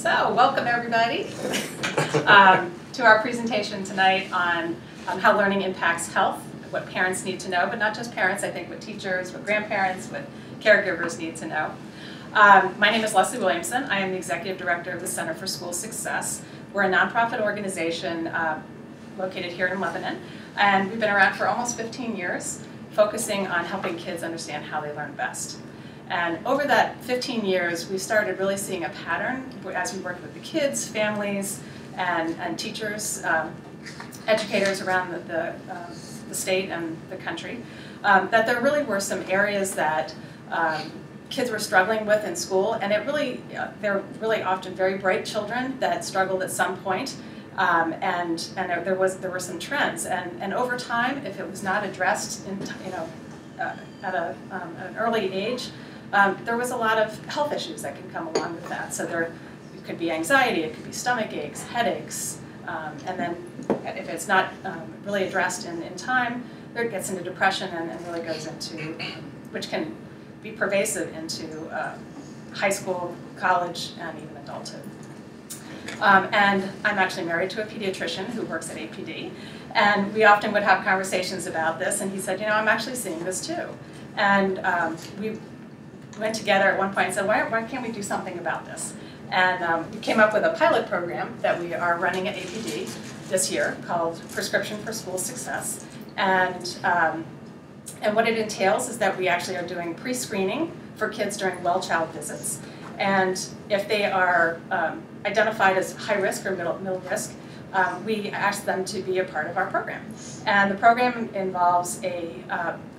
So, welcome everybody to our presentation tonight on how learning impacts health, what parents need to know, but not just parents, I think what teachers, what grandparents, what caregivers need to know. My name is Leslie Williamson. I am the Executive Director of the Center for School Success. We're a nonprofit organization located here in Lebanon, and we've been around for almost 15 years, focusing on helping kids understand how they learn best. And over that 15 years, we started really seeing a pattern as we worked with the kids, families, and teachers, educators around the state and the country, that there really were some areas that kids were struggling with in school, and they're really often very bright children that struggled at some point, and there were some trends, and over time, if it was not addressed at an early age, there was a lot of health issues that can come along with that. So it could be anxiety, it could be stomach aches, headaches, and then if it's not really addressed in time, it gets into depression and really goes into, which can be pervasive into high school, college, and even adulthood. And I'm actually married to a pediatrician who works at APD, and we often would have conversations about this, and he said, I'm actually seeing this too. And we went together at one point and said, why can't we do something about this? And we came up with a pilot program that we are running at APD this year called Prescription for School Success. And what it entails is that we actually are doing pre-screening for kids during well-child visits. And if they are identified as high risk or middle risk, we ask them to be a part of our program. And the program involves a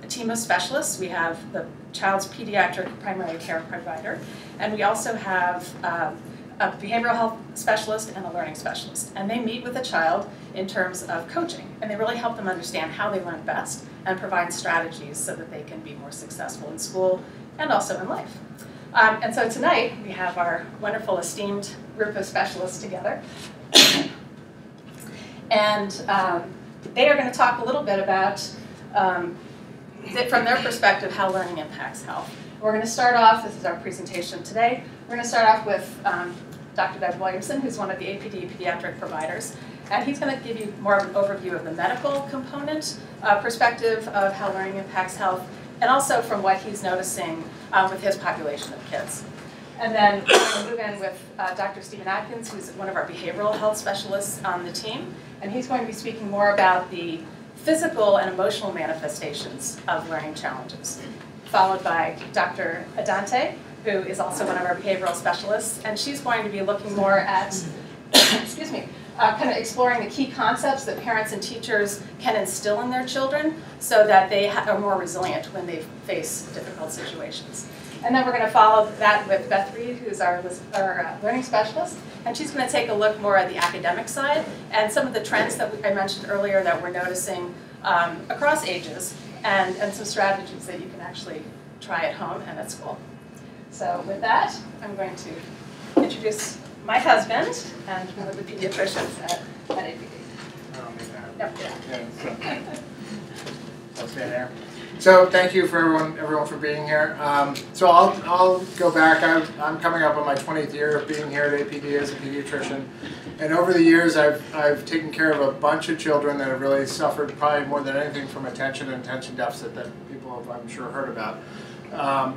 team of specialists. We have the child's pediatric primary care provider, and we also have a behavioral health specialist and a learning specialist. And they meet with the child in terms of coaching, and they really help them understand how they learn best and provide strategies so that they can be more successful in school and also in life. And so tonight, we have our wonderful, esteemed group of specialists together. And they are going to talk a little bit about, from their perspective, how learning impacts health. We're going to start off, this is our presentation today, we're going to start off with Dr. Doug Williamson, who's one of the APD pediatric providers. And he's going to give you more of an overview of the medical component perspective of how learning impacts health, and also from what he's noticing with his population of kids. And then we're going to move in with Dr. Stephen Atkins, who's one of our behavioral health specialists on the team. And he's going to be speaking more about the physical and emotional manifestations of learning challenges. Followed by Dr. Adante, who is also one of our behavioral specialists. And she's going to be looking more at, excuse me, kind of exploring the key concepts that parents and teachers can instill in their children so that they are more resilient when they face difficult situations. And then we're going to follow that with Beth Reed, who's our learning specialist, and she's going to take a look more at the academic side and some of the trends that I mentioned earlier that we're noticing across ages, and some strategies that you can actually try at home and at school. So with that, I'm going to introduce my husband and one of the pediatricians at APD. Yep. Yeah, I'll stay there. So thank you for everyone for being here. So I'll go back. I'm coming up on my 20th year of being here at APD as a pediatrician, and over the years I've taken care of a bunch of children that have really suffered, probably more than anything, from attention and attention deficit that people have, I'm sure, heard about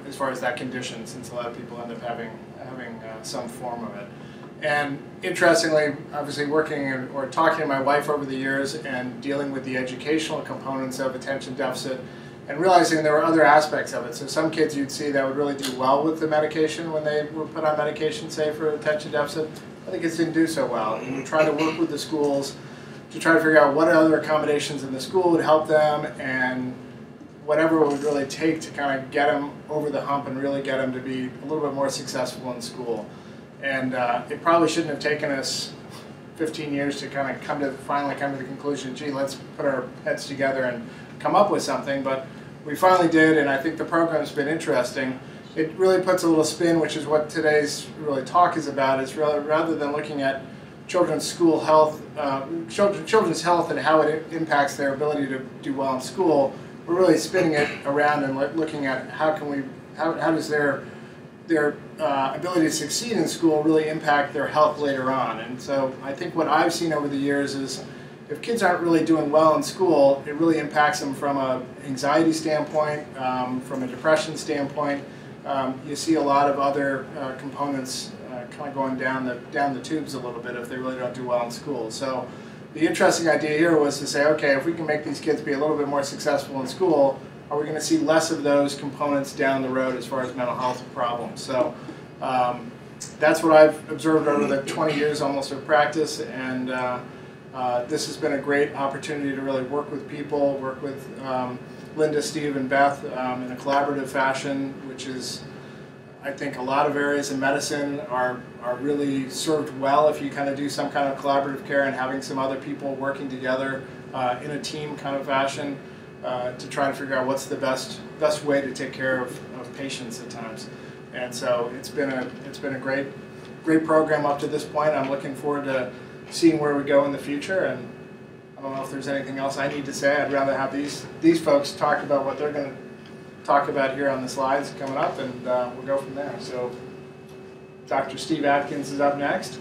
as far as that condition, since a lot of people end up having some form of it. And interestingly, obviously working or talking to my wife over the years and dealing with the educational components of attention deficit, and realizing there were other aspects of it. So some kids you'd see that would really do well with the medication when they were put on medication, say, for attention deficit. Other kids didn't do so well. And we try to work with the schools to try to figure out what other accommodations in the school would help them, and whatever it would really take to kind of get them over the hump and really get them to be a little bit more successful in school. And it probably shouldn't have taken us 15 years to kind of finally come to the conclusion, gee, let's put our heads together and come up with something, but we finally did, and I think the program's been interesting. It really puts a little spin, which is what today's talk is about, is rather than looking at children's school health, children's health and how it impacts their ability to do well in school, we're really spinning it around and looking at how does their their ability to succeed in school really impact their health later on. And so I think what I've seen over the years is if kids aren't really doing well in school, it really impacts them from an anxiety standpoint, from a depression standpoint. You see a lot of other components kind of going down the tubes a little bit if they really don't do well in school. So the interesting idea here was to say, okay, if we can make these kids be a little bit more successful in school, are we going to see less of those components down the road as far as mental health problems? So that's what I've observed over the 20 years almost of practice, and this has been a great opportunity to really work with people, work with Linda, Steve, and Beth in a collaborative fashion, which is, I think, a lot of areas in medicine are really served well if you kind of do some kind of collaborative care and having some other people working together in a team kind of fashion. To try to figure out what's the best way to take care of patients at times. And so it's been a great program up to this point. I'm looking forward to seeing where we go in the future, and I don't know if there's anything else I need to say. I'd rather have these folks talk about what they're going to talk about here on the slides coming up, and we'll go from there. So Dr. Steve Atkins is up next,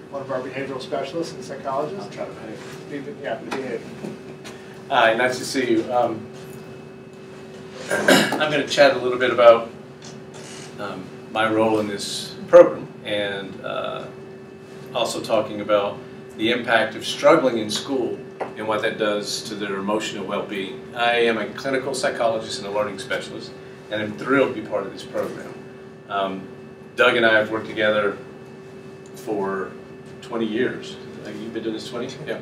one of our behavioral specialists and psychologists. I'll try to behave. Yeah, behave. Hi, nice to see you. I'm going to chat a little bit about my role in this program, and also talking about the impact of struggling in school and what that does to their emotional well-being. I am a clinical psychologist and a learning specialist, and I'm thrilled to be part of this program. Doug and I have worked together for 20 years. You've been doing this 20? Yeah.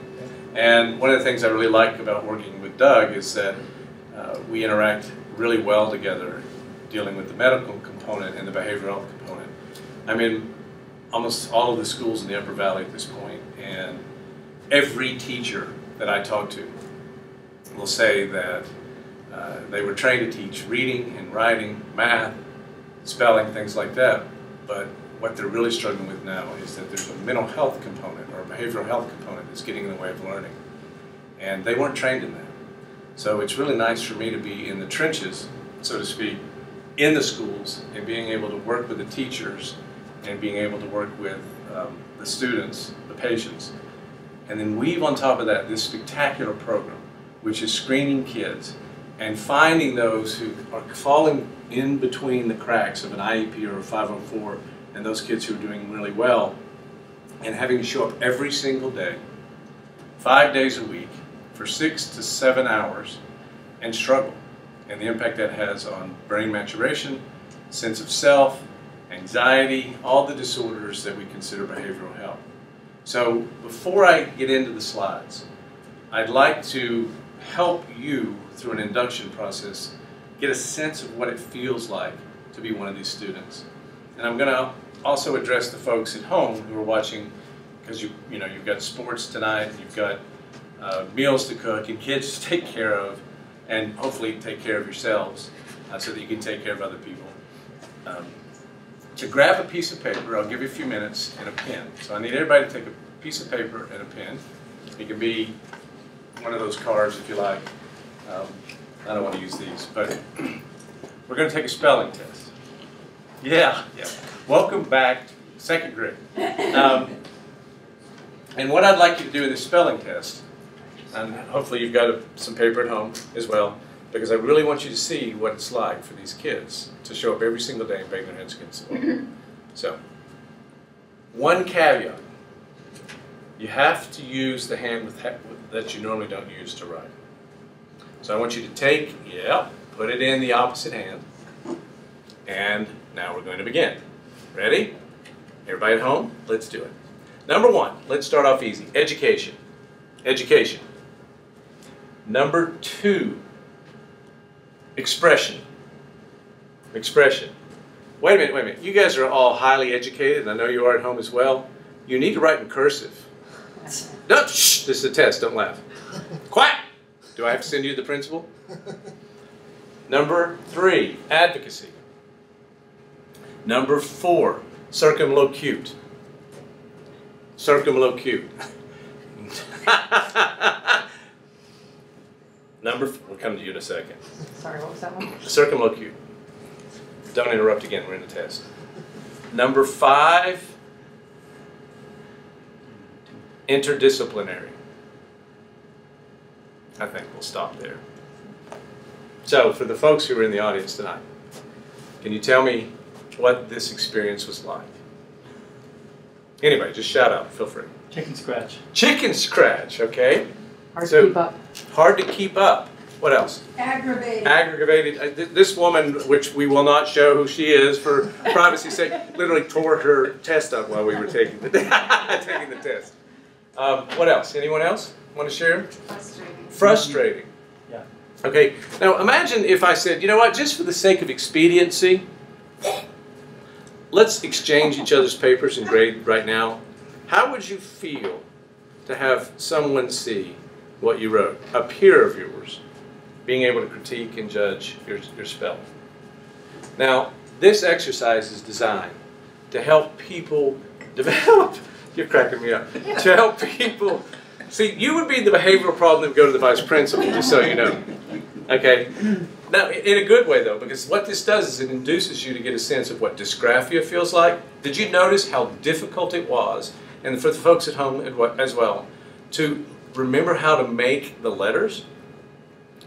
And one of the things I really like about working with Doug is that we interact really well together, dealing with the medical component and the behavioral health component. I'm in almost all of the schools in the Upper Valley at this point, and every teacher that I talk to will say that they were trained to teach reading and writing, math, spelling, things like that, but what they're really struggling with now is that there's a mental health component or a behavioral health component that's getting in the way of learning. And they weren't trained in that. So it's really nice for me to be in the trenches, so to speak, in the schools, and being able to work with the teachers and being able to work with the students, the patients, and then weave on top of that this spectacular program, which is screening kids and finding those who are falling in between the cracks of an IEP or a 504 and those kids who are doing really well, and having to show up every single day, 5 days a week, for 6 to 7 hours, and struggle, and the impact that has on brain maturation, sense of self, anxiety, all the disorders that we consider behavioral health. So before I get into the slides, I'd like to help you through an induction process get a sense of what it feels like to be one of these students. And I'm going to also address the folks at home who are watching, because you've got sports tonight, you've got meals to cook and kids to take care of, and hopefully take care of yourselves so that you can take care of other people. To grab a piece of paper, I'll give you a few minutes, and a pen. So I need everybody to take a piece of paper and a pen. It can be one of those cards if you like. I don't want to use these, but we're going to take a spelling test. Yeah. Welcome back to second grade. And what I'd like you to do in this spelling test, and hopefully you've got some paper at home as well, because I really want you to see what it's like for these kids to show up every single day and bang their heads against the wall. So, one caveat. You have to use the hand that you normally don't use to write. So I want you to take, put it in the opposite hand, and now we're going to begin. Ready? Everybody at home? Let's do it. Number one, let's start off easy. Education. Education. Number two, expression. Expression. Wait a minute. You guys are all highly educated, and I know you are at home as well. You need to write in cursive. No, shh, this is a test, don't laugh. Quiet! Do I have to send you to the principal? Number three, advocacy. Number four, circumlocute. Circumlocute. We'll come to you in a second. Sorry, what was that one? Circumlocute. Don't interrupt again, we're in the test. Number 5, interdisciplinary. I think we'll stop there. So, for the folks who are in the audience tonight, can you tell me what this experience was like? Anyway, just shout out, feel free. Chicken scratch. Chicken scratch, okay. Hard to keep up. Hard to keep up. What else? Aggravated. Aggravated. This woman, which we will not show who she is for privacy's sake, literally tore her test up while we were taking the, taking the test. What else? Anyone else want to share? Frustrating. Frustrating. Yeah. Okay, now imagine if I said, you know what, just for the sake of expediency, let's exchange each other's papers and grade right now. How would you feel to have someone see what you wrote, a peer of yours, being able to critique and judge your spelling? Now, this exercise is designed to help people develop, you're cracking me up, to help people, see, you would be the behavioral problem that would go to the vice principal, just so you know. Okay? Now, in a good way, though, because what this does is it induces you to get a sense of what dysgraphia feels like. Did you notice how difficult it was, and for the folks at home as well, to remember how to make the letters?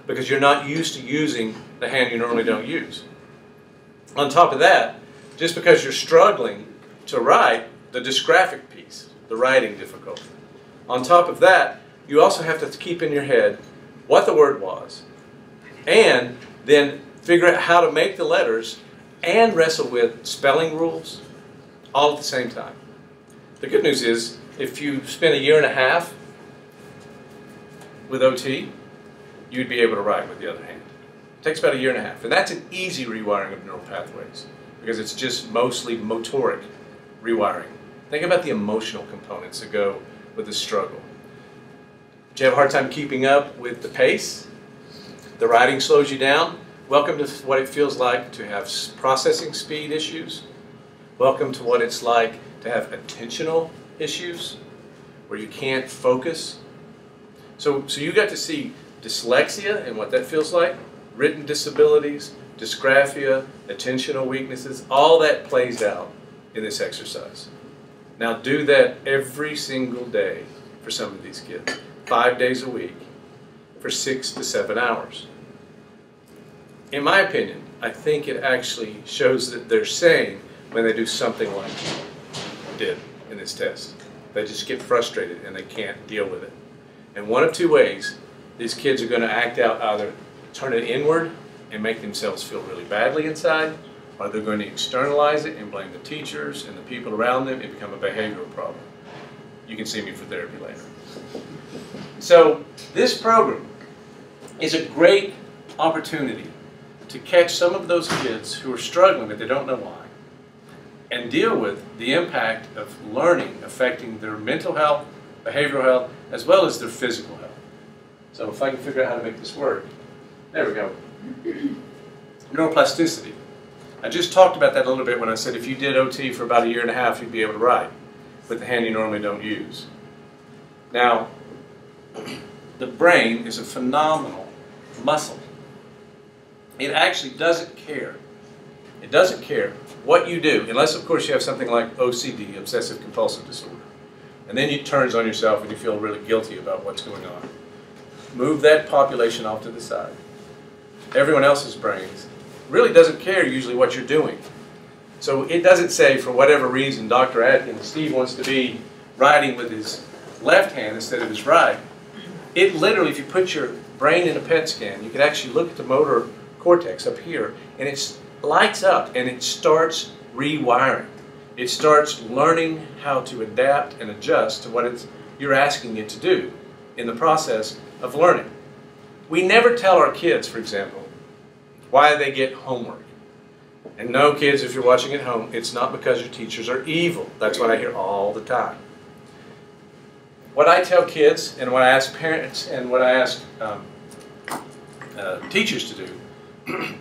Because you're not used to using the hand you normally don't use. On top of that, just because you're struggling to write the dysgraphic piece, the writing difficulty. On top of that, you also have to keep in your head what the word was, and then figure out how to make the letters and wrestle with spelling rules all at the same time. The good news is, if you spend 1.5 years with OT, you'd be able to write with the other hand. It takes about 1.5 years, and that's an easy rewiring of neural pathways because it's just mostly motoric rewiring. Think about the emotional components that go with the struggle. Do you have a hard time keeping up with the pace? The writing slows you down? Welcome to what it feels like to have processing speed issues. Welcome to what it's like to have attentional issues where you can't focus. So you got to see dyslexia and what that feels like, written disabilities, dysgraphia, attentional weaknesses, all that plays out in this exercise. Now do that every single day for some of these kids, 5 days a week, for 6 to 7 hours. In my opinion, I think it actually shows that they're saying when they do something like you did in this test. They just get frustrated and they can't deal with it. And one of 2 ways, these kids are going to act out, either turn it inward and make themselves feel really badly inside, or they're going to externalize it and blame the teachers and the people around them and become a behavioral problem. You can see me for therapy later. So this program is a great opportunity to catch some of those kids who are struggling but they don't know why, and deal with the impact of learning affecting their mental health, behavioral health, as well as their physical health. So if I can figure out how to make this work, there we go. Neuroplasticity. I just talked about that a little bit when I said if you did OT for about 1.5 years, you'd be able to write with the hand you normally don't use. Now, the brain is a phenomenal muscle. It actually doesn't care. It doesn't care what you do, unless of course you have something like OCD, obsessive compulsive disorder. And then it turns on yourself and you feel really guilty about what's going on. Move that population off to the side. Everyone else's brains really doesn't care usually what you're doing. So it doesn't say for whatever reason Dr. Atkins, Steve wants to be writing with his left hand instead of his right. It literally, if you put your brain in a PET scan, you can actually look at the motor cortex up here, and it lights up and it starts rewiring. It starts learning how to adapt and adjust to what you're asking it to do in the process of learning. We never tell our kids, for example, why they get homework. And no, kids, if you're watching at home, it's not because your teachers are evil. That's what I hear all the time. What I tell kids, and what I ask parents, and what I ask teachers to do,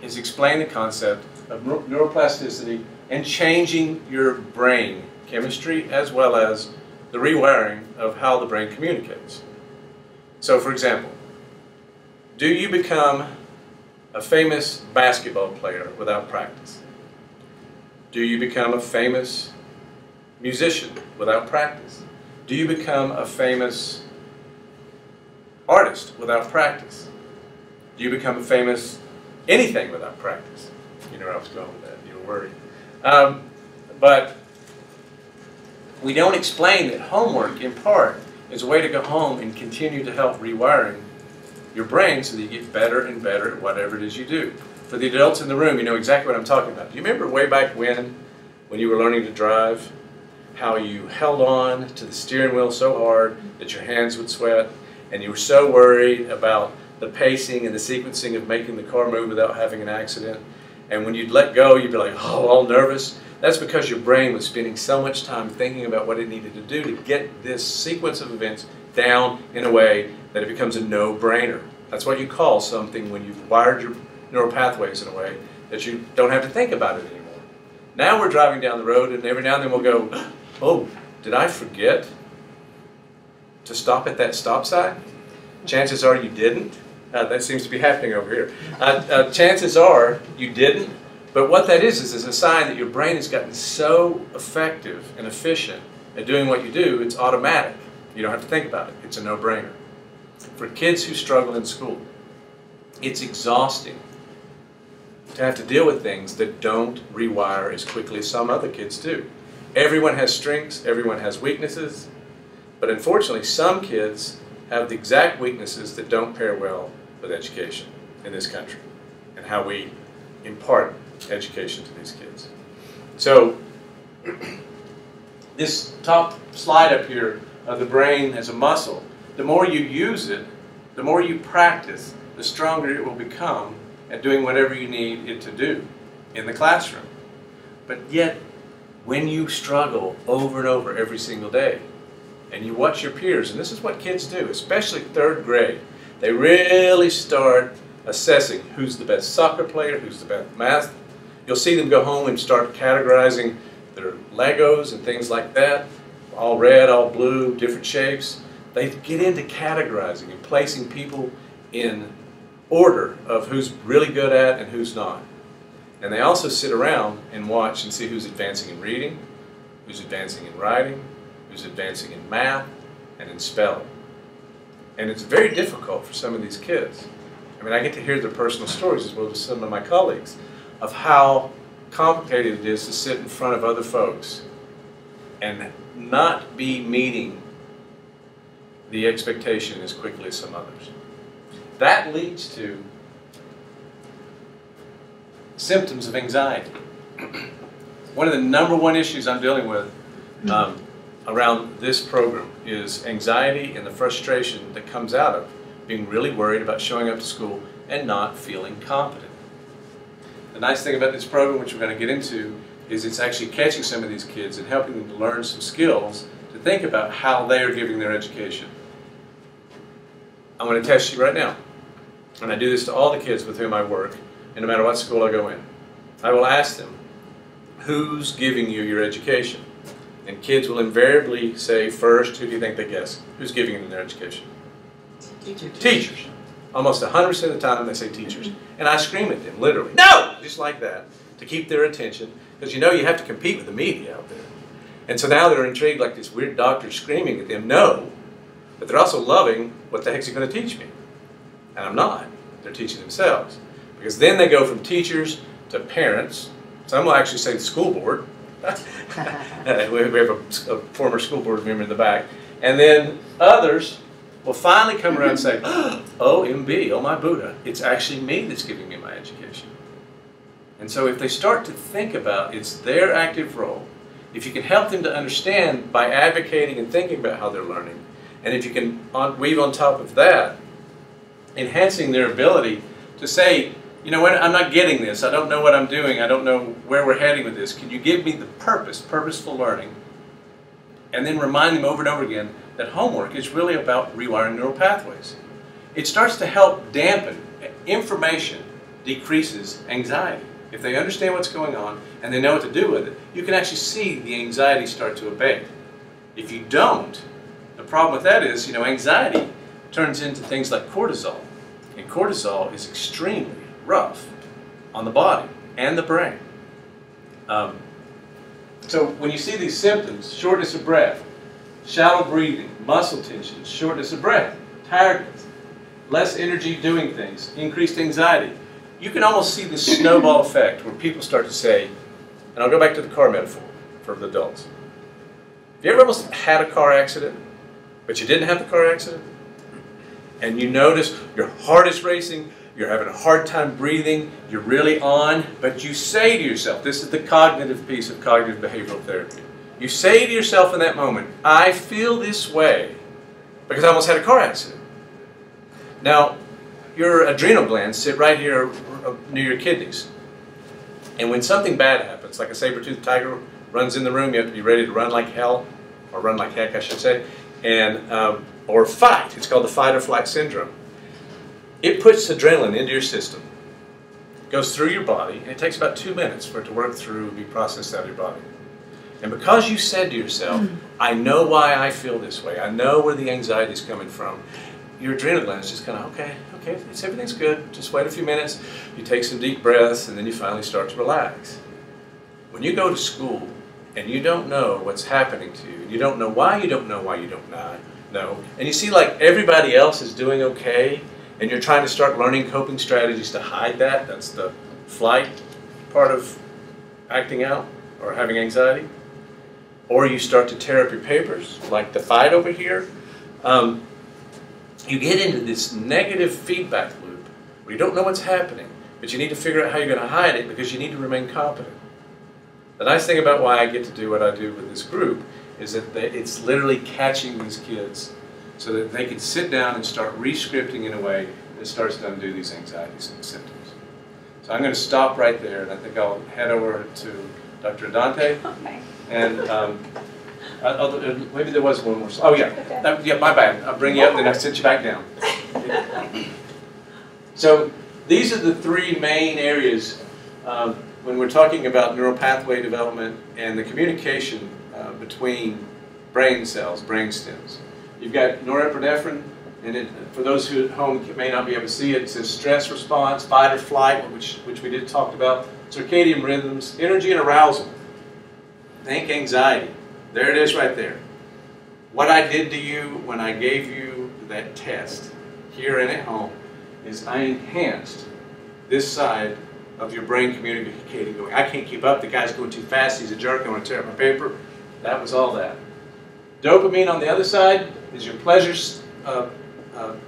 is explain the concept of neuroplasticity and changing your brain chemistry as well as the rewiring of how the brain communicates. So, for example, do you become a famous basketball player without practice? Do you become a famous musician without practice? Do you become a famous artist without practice? Do you become a famous anything without practice? You know where I was going with that. You were worried. But we don't explain that homework, in part, is a way to go home and continue to help rewiring your brain so that you get better and better at whatever it is you do. For the adults in the room, you know exactly what I'm talking about. Do you remember way back when you were learning to drive, how you held on to the steering wheel so hard that your hands would sweat, and you were so worried about the pacing and the sequencing of making the car move without having an accident? And when you'd let go, you'd be like, oh, all nervous. That's because your brain was spending so much time thinking about what it needed to do to get this sequence of events down in a way that it becomes a no-brainer. That's what you call something when you've wired your neural pathways in a way that you don't have to think about it anymore. Now we're driving down the road, and every now and then we'll go, oh, did I forget to stop at that stop sign? Chances are you didn't. That seems to be happening over here. Chances are you didn't, but what that is a sign that your brain has gotten so effective and efficient at doing what you do, it's automatic. You don't have to think about it. It's a no-brainer. For kids who struggle in school, it's exhausting to have to deal with things that don't rewire as quickly as some other kids do. Everyone has strengths, everyone has weaknesses, but unfortunately some kids have the exact weaknesses that don't pair well with education in this country and how we impart education to these kids. So this top slide up here of the brain as a muscle, the more you use it, the more you practice, the stronger it will become at doing whatever you need it to do in the classroom. But yet, when you struggle over and over every single day, and you watch your peers, and this is what kids do, especially third grade, they really start assessing who's the best soccer player, who's the best math. You'll see them go home and start categorizing their Legos and things like that, all red, all blue, different shapes. They get into categorizing and placing people in order of who's really good at and who's not. And they also sit around and watch and see who's advancing in reading, who's advancing in writing, who's advancing in math and in spelling. And it's very difficult for some of these kids. I mean, I get to hear their personal stories as well as some of my colleagues of how complicated it is to sit in front of other folks and not be meeting the expectation as quickly as some others. That leads to symptoms of anxiety. One of the #1 issues I'm dealing with around this program is anxiety and the frustration that comes out of being really worried about showing up to school and not feeling competent. The nice thing about this program, which we're going to get into, is it's actually catching some of these kids and helping them to learn some skills to think about how they are giving their education. I'm going to test you right now. And I do this to all the kids with whom I work, and no matter what school I go in. I will ask them, who's giving you your education? And kids will invariably say first, who do you think they guess? Who's giving them their education? Teachers. Teachers. Almost 100% of the time they say teachers. And I scream at them, literally, no! Just like that, to keep their attention, because you know you have to compete with the media out there. And so now they're intrigued like this weird doctor screaming at them, no! But they're also loving, what the heck's he going to teach me? And I'm not. They're teaching themselves. Because then they go from teachers to parents. Some will actually say the school board. We have a former school board member in the back. And then others will finally come around and say, oh, MB, oh my Buddha, it's actually me that's giving me my education. And so if they start to think about it's their active role, if you can help them to understand by advocating and thinking about how they're learning, and if you can weave on top of that, enhancing their ability to say, you know what, I'm not getting this, I don't know what I'm doing, I don't know where we're heading with this, can you give me the purposeful learning? And then remind them over and over again that homework is really about rewiring neural pathways. It starts to help dampen. Information decreases anxiety. If they understand what's going on and they know what to do with it, you can actually see the anxiety start to abate. If you don't, the problem with that is, anxiety turns into things like cortisol. And cortisol is extremely rough on the body and the brain. So when you see these symptoms, shortness of breath, shallow breathing, muscle tension, shortness of breath, tiredness, less energy doing things, increased anxiety, you can almost see this snowball effect where people start to say, and I'll go back to the car metaphor for the adults. Have you ever almost had a car accident, but you didn't have the car accident? And you notice your heart is racing, you're having a hard time breathing, you're really on, but you say to yourself, this is the cognitive piece of cognitive behavioral therapy. You say to yourself in that moment, I feel this way because I almost had a car accident. Now, your adrenal glands sit right here near your kidneys. And when something bad happens, like a saber-toothed tiger runs in the room, you have to be ready to run like hell, or run like heck, I should say, and or fight. It's called the fight or flight syndrome. It puts adrenaline into your system, goes through your body, and it takes about 2 minutes for it to work through and be processed out of your body. And because you said to yourself, I know why I feel this way, I know where the anxiety is coming from, your adrenal glands just kind of, okay, everything's good, just wait a few minutes, you take some deep breaths, and then you finally start to relax. When you go to school, and you don't know what's happening to you, and you don't know why you don't know, and you see like everybody else is doing okay, and you're trying to start learning coping strategies to hide that, that's the flight part of acting out or having anxiety, or you start to tear up your papers, like the fight over here, you get into this negative feedback loop where you don't know what's happening, but you need to figure out how you're going to hide it because you need to remain competent. The nice thing about why I get to do what I do with this group is that it's literally catching these kids so that they can sit down and start re-scripting in a way that starts to undo these anxieties and symptoms. So I'm going to stop right there, and I think I'll head over to Dr. Adante. Okay. And maybe there was one more. Oh yeah, yeah, my bad. I'll bring you up, then I sit you back down. So these are the three main areas when we're talking about neural pathway development and the communication between brain cells, brain stems. You've got norepinephrine, and for those who at home may not be able to see it, it says stress response, fight or flight, which we did talk about, circadian rhythms, energy and arousal. Think anxiety. There it is right there. What I did to you when I gave you that test here and at home is I enhanced this side of your brain communicating, going, I can't keep up, the guy's going too fast, he's a jerk, I want to tear up my paper. That was all that. Dopamine on the other side is your pleasure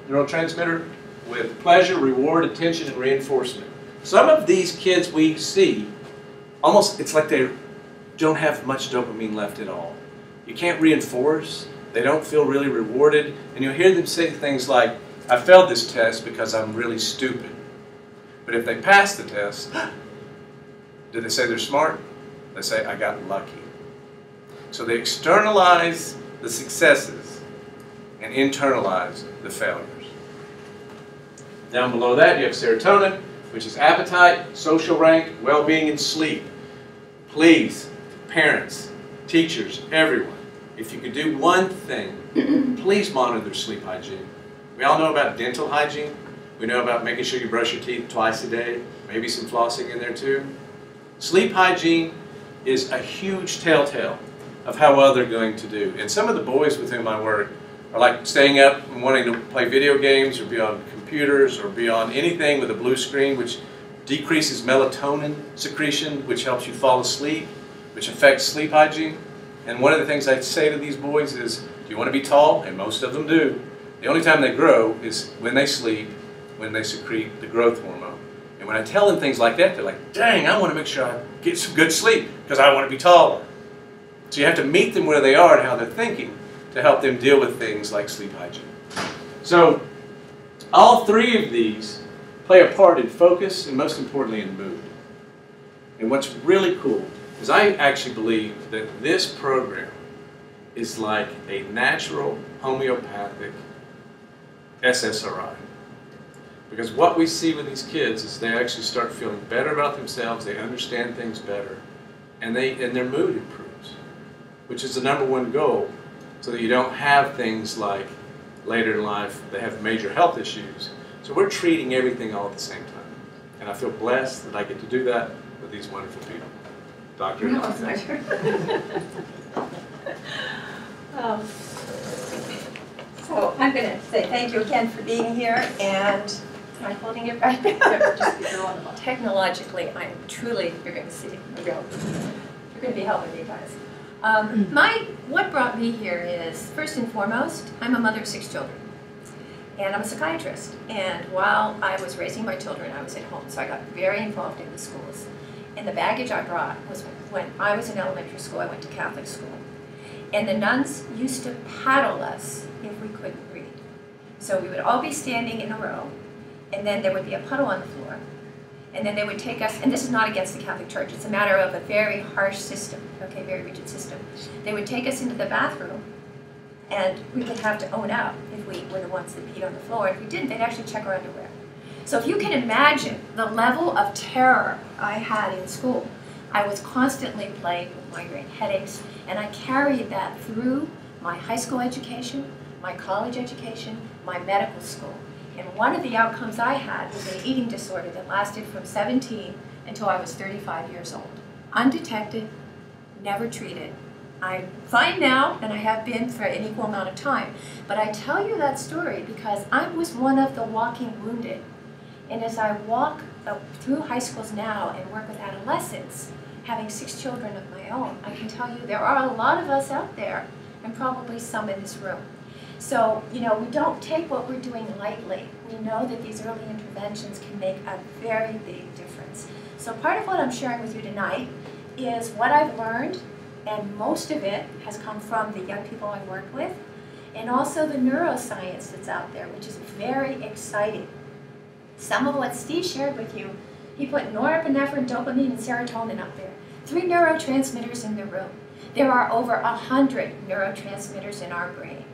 neurotransmitter with pleasure, reward, attention, and reinforcement. Some of these kids we see, almost it's like they don't have much dopamine left at all. You can't reinforce, they don't feel really rewarded, and you'll hear them say things like, I failed this test because I'm really stupid. But if they pass the test, do they say they're smart? They say, I got lucky. So they externalize the successes and internalize the failures. Down below that you have serotonin, which is appetite, social rank, well-being, and sleep. Please, parents, teachers, everyone, if you could do one thing, please monitor their sleep hygiene. We all know about dental hygiene. We know about making sure you brush your teeth twice a day, maybe some flossing in there too. Sleep hygiene is a huge telltale of how well they're going to do. And some of the boys with whom I work are like staying up and wanting to play video games or be on computers or be on anything with a blue screen, which decreases melatonin secretion, which helps you fall asleep, which affects sleep hygiene. And one of the things I say to these boys is, do you want to be tall? And most of them do. The only time they grow is when they sleep, when they secrete the growth hormone. And when I tell them things like that, they're like, dang, I want to make sure I get some good sleep because I want to be taller. So you have to meet them where they are and how they're thinking to help them deal with things like sleep hygiene. So all three of these play a part in focus and most importantly in mood. And what's really cool is I actually believe that this program is like a natural homeopathic SSRI. Because what we see with these kids is they actually start feeling better about themselves, they understand things better, and their mood improves, which is the #1 goal, so that you don't have things like later in life they have major health issues. So we're treating everything all at the same time. And I feel blessed that I get to do that with these wonderful people. Doctor? No, it's not true. So I'm going to say thank you again for being here, and am I holding it right now? Technologically, I'm truly, you're going to see, you're going to be helping me guys. What brought me here is, first and foremost, I'm a mother of 6 children, and I'm a psychiatrist. And while I was raising my children, I was at home, so I got very involved in the schools. And the baggage I brought was when I was in elementary school, I went to Catholic school. And the nuns used to paddle us if we couldn't read. So we would all be standing in a row, and then there would be a puddle on the floor. And then they would take us, and this is not against the Catholic Church, it's a matter of a very harsh system, okay, very rigid system. They would take us into the bathroom, and we would have to own up if we were the ones that peed on the floor. If we didn't, they'd actually check our underwear. So if you can imagine the level of terror I had in school, I was constantly plagued with migraine headaches, and I carried that through my high school education, my college education, my medical school. And one of the outcomes I had was an eating disorder that lasted from 17 until I was 35 years old. Undetected, never treated. I'm fine now, and I have been for an equal amount of time. But I tell you that story because I was one of the walking wounded. And as I walk through high schools now and work with adolescents, having 6 children of my own, I can tell you there are a lot of us out there, and probably some in this room. So, you know, we don't take what we're doing lightly. We know that these early interventions can make a very big difference. So part of what I'm sharing with you tonight is what I've learned, and most of it has come from the young people I work with, and also the neuroscience that's out there, which is very exciting. Some of what Steve shared with you, he put norepinephrine, dopamine, and serotonin up there. 3 neurotransmitters in the room. There are over 100 neurotransmitters in our brain.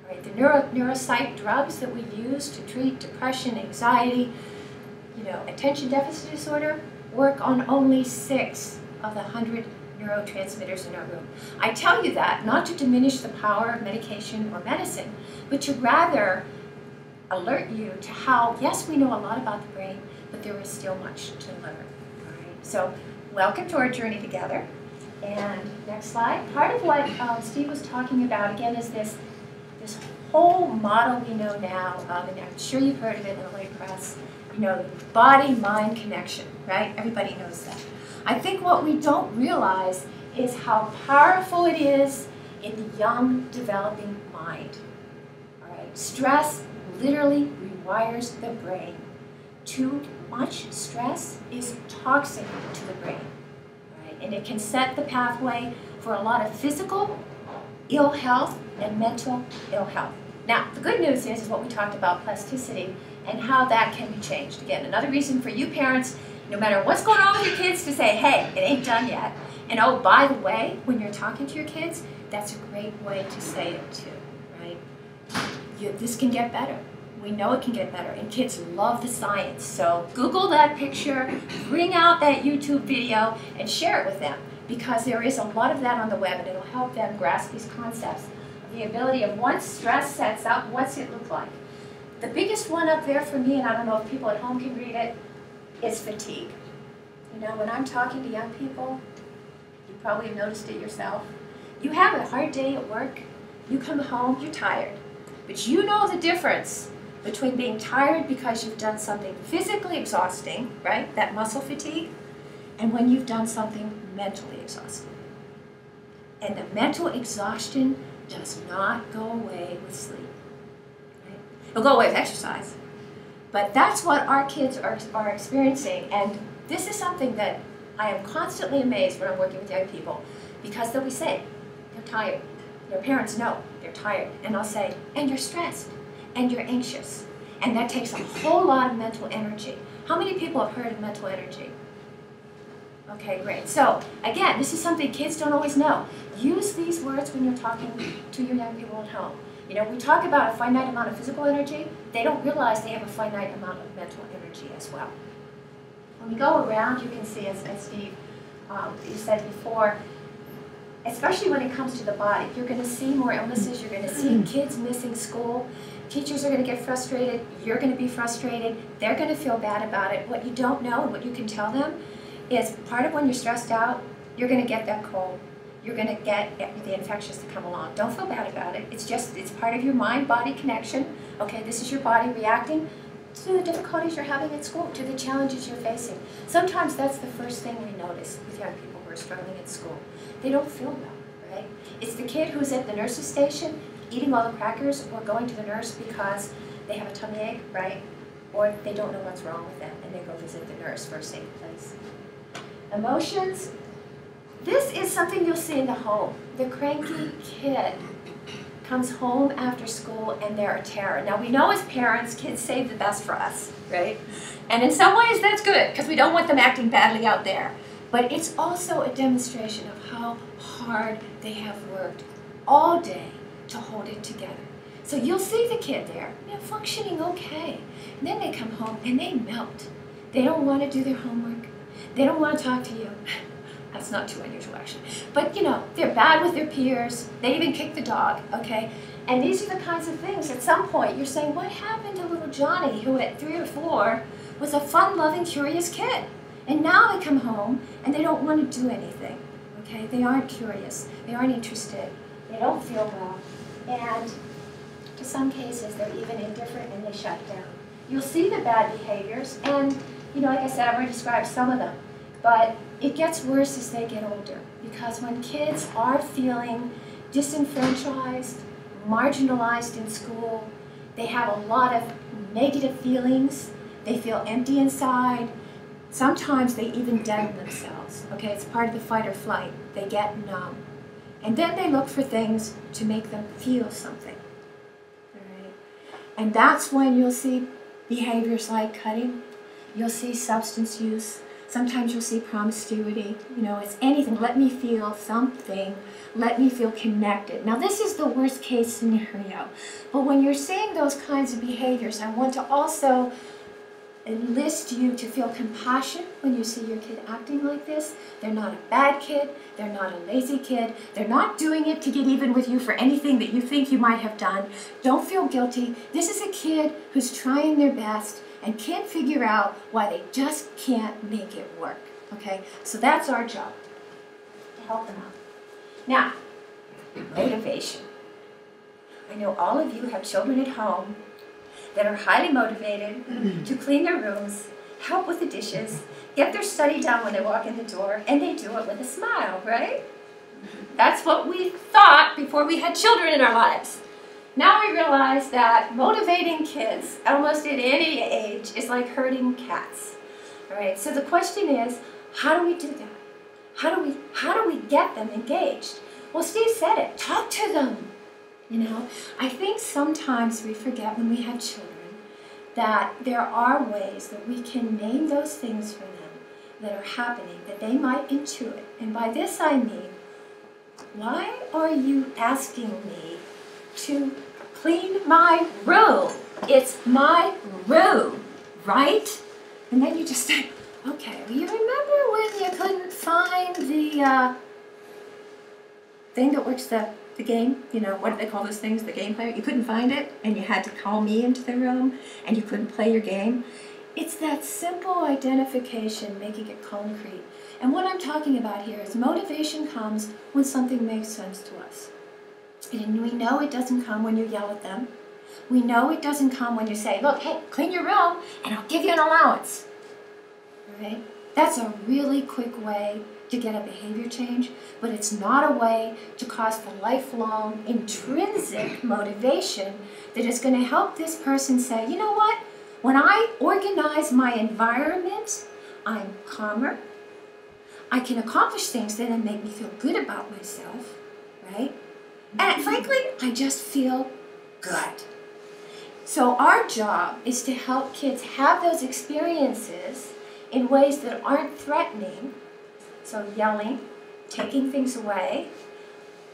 Right? The neuropsych drugs that we use to treat depression, anxiety, attention deficit disorder, work on only 6 of the 100 neurotransmitters in our room. I tell you that not to diminish the power of medication or medicine, but to rather alert you to how, yes, we know a lot about the brain, but there is still much to learn. All right? So welcome to our journey together. And next slide. Part of what Steve was talking about, again, is this whole model we know now, and I'm sure you've heard of it in the lay press, the body-mind connection, right? Everybody knows that. I think what we don't realize is how powerful it is in the young, developing mind. All right? Stress literally rewires the brain. Too much stress is toxic to the brain. Right? And it can set the pathway for a lot of physical ill health and mental ill health. Now, the good news is what we talked about, plasticity, and how that can be changed. Again, another reason for you parents, no matter what's going on with your kids, to say, hey, it ain't done yet. And oh, by the way, when you're talking to your kids, that's a great way to say it too, right? This can get better. We know it can get better, and kids love the science. So Google that picture, bring out that YouTube video, and share it with them, because there is a lot of that on the web, and it'll help them grasp these concepts. The ability of once stress sets up, what's it look like? The biggest one up there for me, and I don't know if people at home can read it, is fatigue. When I'm talking to young people, you probably have noticed it yourself. You have a hard day at work, you come home, you're tired. But you know the difference between being tired because you've done something physically exhausting, right, that muscle fatigue, and when you've done something mentally exhausting. And the mental exhaustion does not go away with sleep. Right? It'll go away with exercise. But that's what our kids are experiencing, and this is something that I am constantly amazed when I'm working with young people, because they'll be saying, they're tired. Their parents know they're tired, and I'll say, and you're stressed, and you're anxious. And that takes a whole lot of mental energy. How many people have heard of mental energy? Okay, great. So, again, this is something kids don't always know. Use these words when you're talking to your young people at home. We talk about a finite amount of physical energy. They don't realize they have a finite amount of mental energy as well. When we go around, you can see, as Steve, you said before, especially when it comes to the body, you're going to see more illnesses. You're going to see kids missing school. Teachers are going to get frustrated. You're going to be frustrated. They're going to feel bad about it. What you don't know and what you can tell them is part of when you're stressed out, You're going to get that cold. You're going to get the infectious to come along. Don't feel bad about it. It's part of your mind-body connection. Okay, this is your body reacting to the difficulties you're having at school, to the challenges you're facing. Sometimes that's the first thing we notice with young people who are struggling at school. They don't feel well, right? It's the kid who's at the nurse's station eating all the crackers or going to the nurse because they have a tummy ache, right? Or they don't know what's wrong with them and they go visit the nurse for a safe place. Emotions. This is something you'll see in the home. The cranky kid comes home after school and they're a terror. Now we know as parents, kids save the best for us, right? And in some ways that's good because we don't want them acting badly out there. But it's also a demonstration of how hard they have worked all day to hold it together. So you'll see the kid there, functioning okay. And then they come home and they melt. They don't want to do their homework. They don't want to talk to you. That's not too unusual, actually. But, they're bad with their peers. They even kick the dog, okay? And these are the kinds of things, at some point, you're saying, what happened to little Johnny, who at 3 or 4 was a fun-loving, curious kid? And now they come home, and they don't want to do anything, okay? They aren't curious. They aren't interested. They don't feel well. And to some cases, they're even indifferent, and they shut down. You'll see the bad behaviors, and, like I said, I've already described some of them. But it gets worse as they get older, because when kids are feeling disenfranchised, marginalized in school, they have a lot of negative feelings, they feel empty inside, sometimes they even deaden themselves, okay? It's part of the fight or flight. They get numb. And then they look for things to make them feel something, all right? And that's when you'll see behaviors like cutting, you'll see substance use, sometimes you'll see promiscuity, it's anything. Let me feel something. Let me feel connected. Now this is the worst case scenario. But when you're seeing those kinds of behaviors, I want to also enlist you to feel compassion when you see your kid acting like this. They're not a bad kid. They're not a lazy kid. They're not doing it to get even with you for anything that you think you might have done. Don't feel guilty. This is a kid who's trying their best and can't figure out why they just can't make it work, okay? So that's our job, to help them out. Now, motivation. I know all of you have children at home that are highly motivated to clean their rooms, help with the dishes, get their study done when they walk in the door, and they do it with a smile, right? That's what we thought before we had children in our lives. Now we realize that motivating kids, almost at any age, is like herding cats. All right, so the question is, how do we do that? How do we get them engaged? Well, Steve said it, talk to them. I think sometimes we forget when we have children that there are ways that we can name those things for them that are happening, that they might intuit. And by this I mean, why are you asking me to clean my room? It's my room, right? And then you just say, okay, well, you remember when you couldn't find the thing that works the game? What do they call those things, the game player? You couldn't find it, and you had to call me into the room, and you couldn't play your game. It's that simple identification, making it concrete. And what I'm talking about here is motivation comes when something makes sense to us. And we know it doesn't come when you yell at them. We know it doesn't come when you say, look, hey, clean your room, and I'll give you an allowance. All right? That's a really quick way to get a behavior change, but it's not a way to cause the lifelong intrinsic motivation that is going to help this person say, you know what? When I organize my environment, I'm calmer. I can accomplish things that make me feel good about myself, right? And frankly, I just feel good. So our job is to help kids have those experiences in ways that aren't threatening. So yelling, taking things away.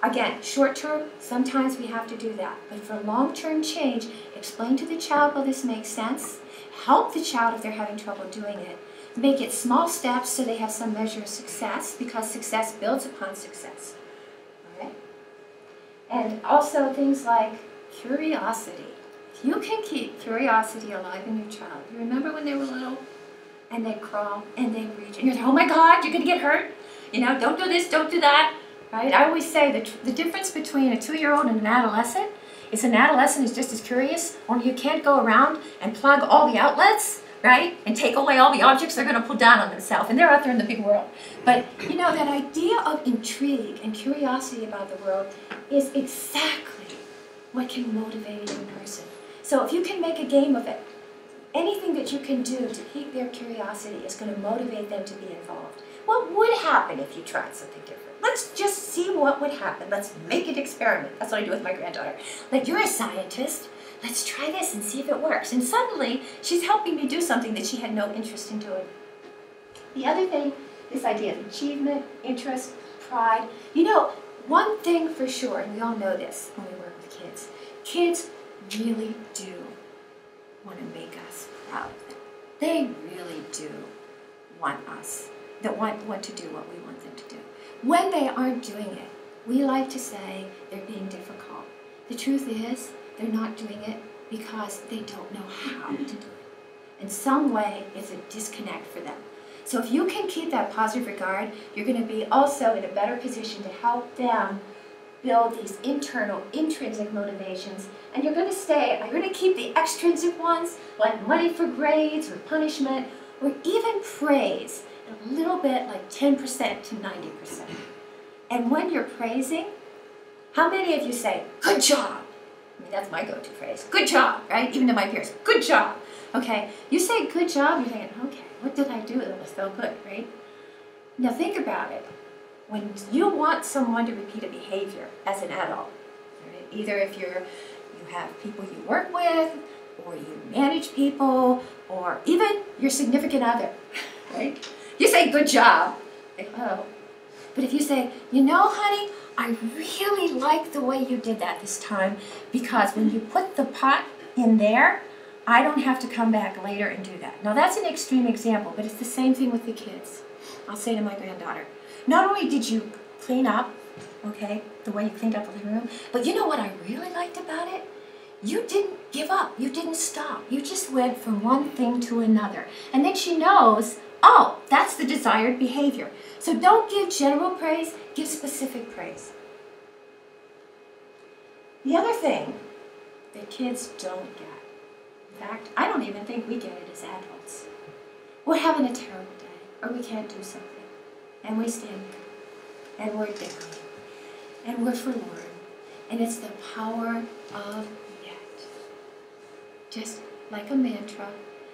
Again, short term, sometimes we have to do that. But for long-term change, explain to the child how this makes sense. Help the child if they're having trouble doing it. Make it small steps so they have some measure of success, because success builds upon success. All right? And also things like curiosity. If you can keep curiosity alive in your child, you remember when they were little and they'd crawl and they'd reach and you're like, oh my God, you're going to get hurt? You know, don't do this, don't do that, right? I always say the difference between a 2-year-old and an adolescent is an adolescent is just as curious, only you can't go around and plug all the outlets, right? And take away all the objects they're going to pull down on themselves, and they're out there in the big world. But, you know, that idea of intrigue and curiosity about the world is exactly what can motivate a young person. So if you can make a game of it, anything that you can do to pique their curiosity is going to motivate them to be involved. What would happen if you tried something different? Let's just see what would happen. Let's make an experiment. That's what I do with my granddaughter. Like, you're a scientist. Let's try this and see if it works. And suddenly, she's helping me do something that she had no interest in doing. The other thing, this idea of achievement, interest, pride. You know, one thing for sure, and we all know this when we work with kids, kids really do want to make us proud of them. They really do want us, that want to do what we want them to do. When they aren't doing it, we like to say they're being difficult. The truth is, they're not doing it because they don't know how to do it. In some way, it's a disconnect for them. So if you can keep that positive regard, you're going to be also in a better position to help them build these internal, intrinsic motivations, and you're going to keep the extrinsic ones, like money for grades or punishment, or even praise, a little bit like 10% to 90%. And when you're praising, how many of you say, good job? I mean, that's my go-to phrase. Good job, right? Even to my peers, good job. Okay, you say good job, you're thinking, okay, what did I do that was so good, right? Now think about it. When you want someone to repeat a behavior as an adult, right? Either if you have people you work with, or you manage people, or even your significant other, right? You say, good job. Like, oh. But if you say, you know, honey, I really like the way you did that this time, because when you put the pot in there, I don't have to come back later and do that. Now, that's an extreme example, but it's the same thing with the kids. I'll say to my granddaughter, not only did you clean up, okay, the way you cleaned up the living room, but you know what I really liked about it? You didn't give up. You didn't stop. You just went from one thing to another. And then she knows, oh, that's the desired behavior. So don't give general praise, give specific praise. The other thing that kids don't get, in fact, I don't even think we get it as adults. We're having a terrible day, or we can't do something. And we stand there, and we're down, and we're forlorn. And it's the power of yet. Just like a mantra,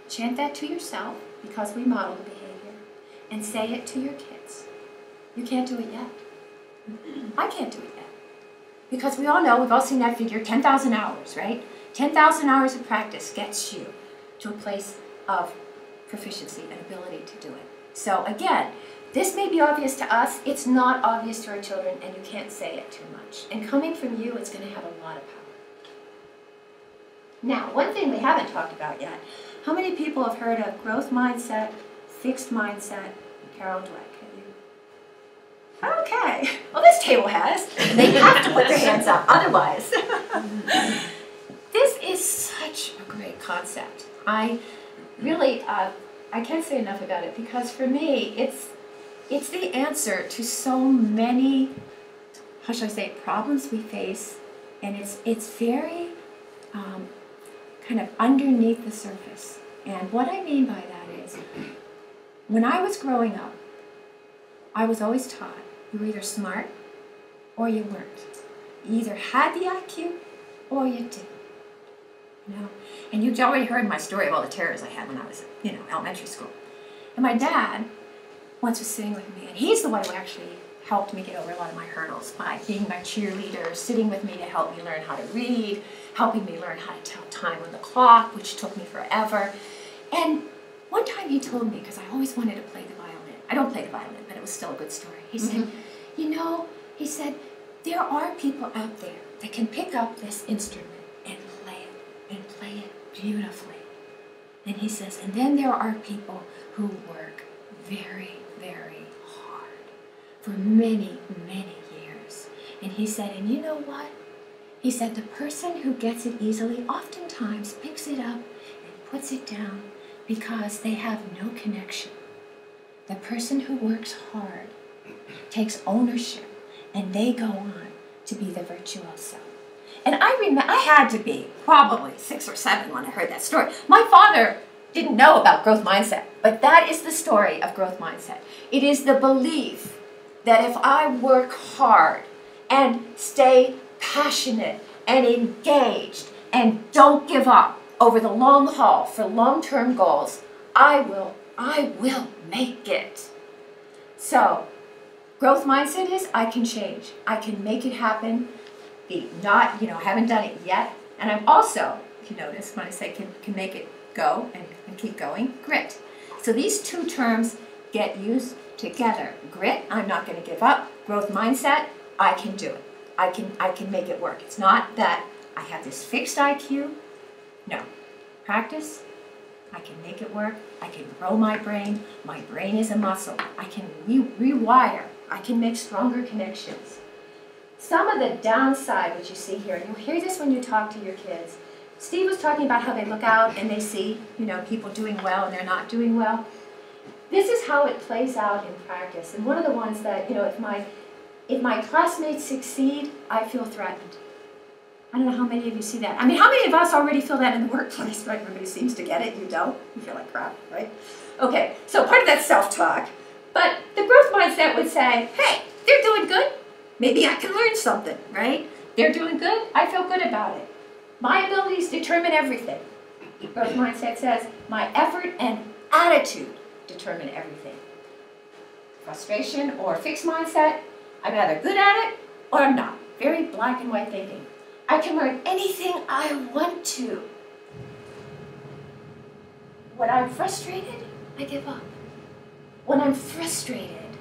chant that to yourself, because we model the behavior, and say it to your kids. You can't do it yet. I can't do it yet. Because we all know, we've all seen that figure, 10,000 hours, right? 10,000 hours of practice gets you to a place of proficiency and ability to do it. So again, this may be obvious to us, it's not obvious to our children, and you can't say it too much. And coming from you, it's going to have a lot of power. Now, one thing we haven't talked about yet, how many people have heard of growth mindset, fixed mindset, and Carol Dweck? Okay, well this table has. They have to put their hands up, otherwise. This is such a great concept. I really, I can't say enough about it, because for me, it's the answer to so many, how should I say, problems we face, and it's very kind of underneath the surface. And what I mean by that is, when I was growing up, I was always taught you were either smart or you weren't. You either had the IQ or you didn't. You know? And you've already heard my story of all the terrors I had when I was, elementary school. And my dad once was sitting with me, and he's the one who actually helped me get over a lot of my hurdles by being my cheerleader, sitting with me to help me learn how to read, helping me learn how to tell time on the clock, which took me forever. And one time he told me, because I always wanted to play the violin. I don't play the violin, but it was still a good story. He said, he said, there are people out there that can pick up this instrument and play it beautifully. And he says, and then there are people who work very, very hard for many, many years. And he said, and you know what? He said, the person who gets it easily oftentimes picks it up and puts it down because they have no connection. The person who works hard takes ownership, and they go on to be the virtuoso. And I remember, I had to be probably 6 or 7 when I heard that story. My father didn't know about growth mindset, but that is the story of growth mindset. It is the belief that if I work hard and stay passionate and engaged and don't give up over the long haul for long-term goals, I will make it. So, growth mindset is I can change. I can make it happen. Haven't done it yet. And I'm also, if you notice, when I say can make it go and keep going, grit. So these two terms get used together. Grit, I'm not going to give up. Growth mindset, I can do it. I can make it work. It's not that I have this fixed IQ. No. Practice, I can make it work. I can grow my brain. My brain is a muscle. I can rewire. I can make stronger connections. Some of the downside, which you see here, and you'll hear this when you talk to your kids. Steve was talking about how they look out and they see, people doing well and they're not doing well. This is how it plays out in practice. And one of the ones that, if my classmates succeed, I feel threatened. I don't know how many of you see that. I mean, how many of us already feel that in the workplace, right? Everybody seems to get it. You don't. You feel like crap, right? Okay, so part of that's self-talk. But the growth mindset would say, hey, they're doing good. Maybe I can learn something, right? They're doing good. I feel good about it. My abilities determine everything. The growth mindset says, my effort and attitude determine everything. Frustration or fixed mindset, I'm either good at it or I'm not. Very black and white thinking. I can learn anything I want to. When I'm frustrated, I give up. When I'm frustrated,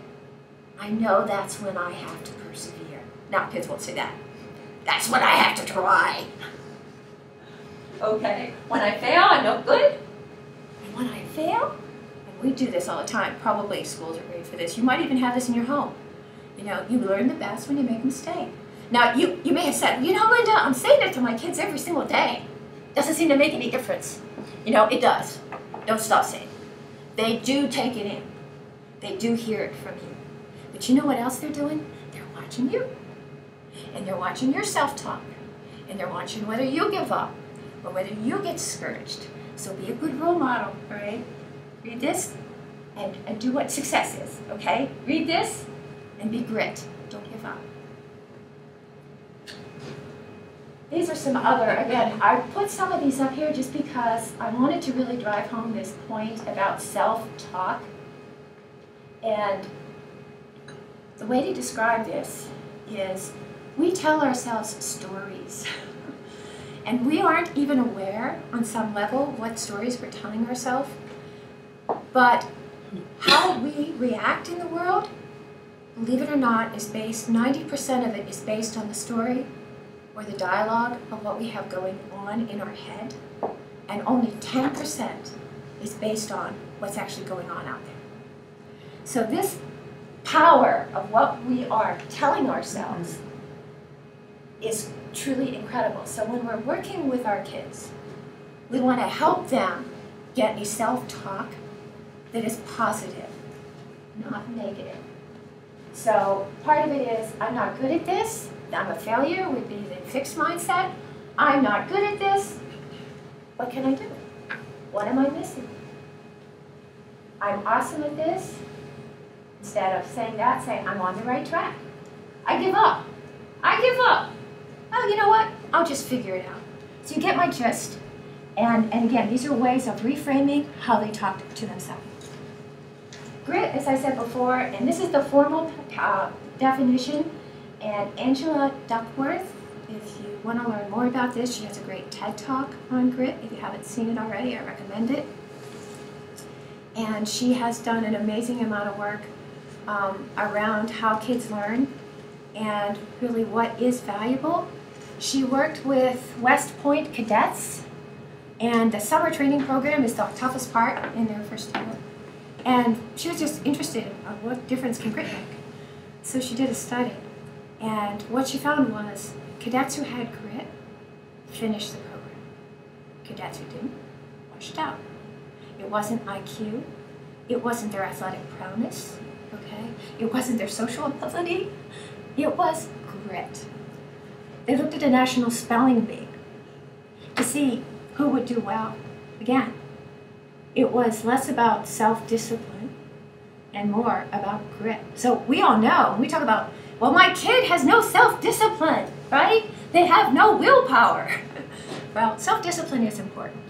I know that's when I have to persevere. Now, kids won't say that. That's when I have to try. Okay, when I fail, I'm no good. And when I fail, and we do this all the time, probably schools are great for this. You might even have this in your home. You learn the best when you make a mistake. Now, you may have said, Linda, I'm saying it to my kids every single day. Doesn't seem to make any difference. It does. Don't stop saying it. They do take it in. They do hear it from you. But you know what else they're doing? They're watching you. And they're watching your self-talk. And they're watching whether you give up or whether you get discouraged. So be a good role model, all right? Read this and do what success is, okay? Read this and be grit. Don't give up. These are some other, again, I put some of these up here just because I wanted to really drive home this point about self-talk. And the way to describe this is we tell ourselves stories. And we aren't even aware on some level what stories we're telling ourselves. But how we react in the world, believe it or not, is based, 90% of it is based on the story or the dialogue of what we have going on in our head. And only 10% is based on what's actually going on out there. So this power of what we are telling ourselves is truly incredible. So when we're working with our kids, we want to help them get a self-talk that is positive, not negative. So part of it is, I'm not good at this, I'm a failure, would be the fixed mindset. I'm not good at this, what can I do? What am I missing? I'm awesome at this. Instead of saying that, say, I'm on the right track. I give up. I give up. Oh, you know what? I'll just figure it out. So you get my gist. And again, these are ways of reframing how they talk to themselves. Grit, as I said before, and this is the formal definition. And Angela Duckworth, if you want to learn more about this, she has a great TED Talk on grit. If you haven't seen it already, I recommend it. And she has done an amazing amount of work around how kids learn and really what is valuable. She worked with West Point cadets, and the summer training program is the toughest part in their first year. And she was just interested in what difference can grit make. So she did a study, and what she found was cadets who had grit finished the program. Cadets who didn't washed out. It wasn't IQ, it wasn't their athletic prowess, okay? It wasn't their social ability, it was grit. They looked at a national spelling bee to see who would do well. Again, it was less about self-discipline and more about grit. So we all know, when we talk about, well, my kid has no self-discipline, right? They have no willpower. Well, self-discipline is important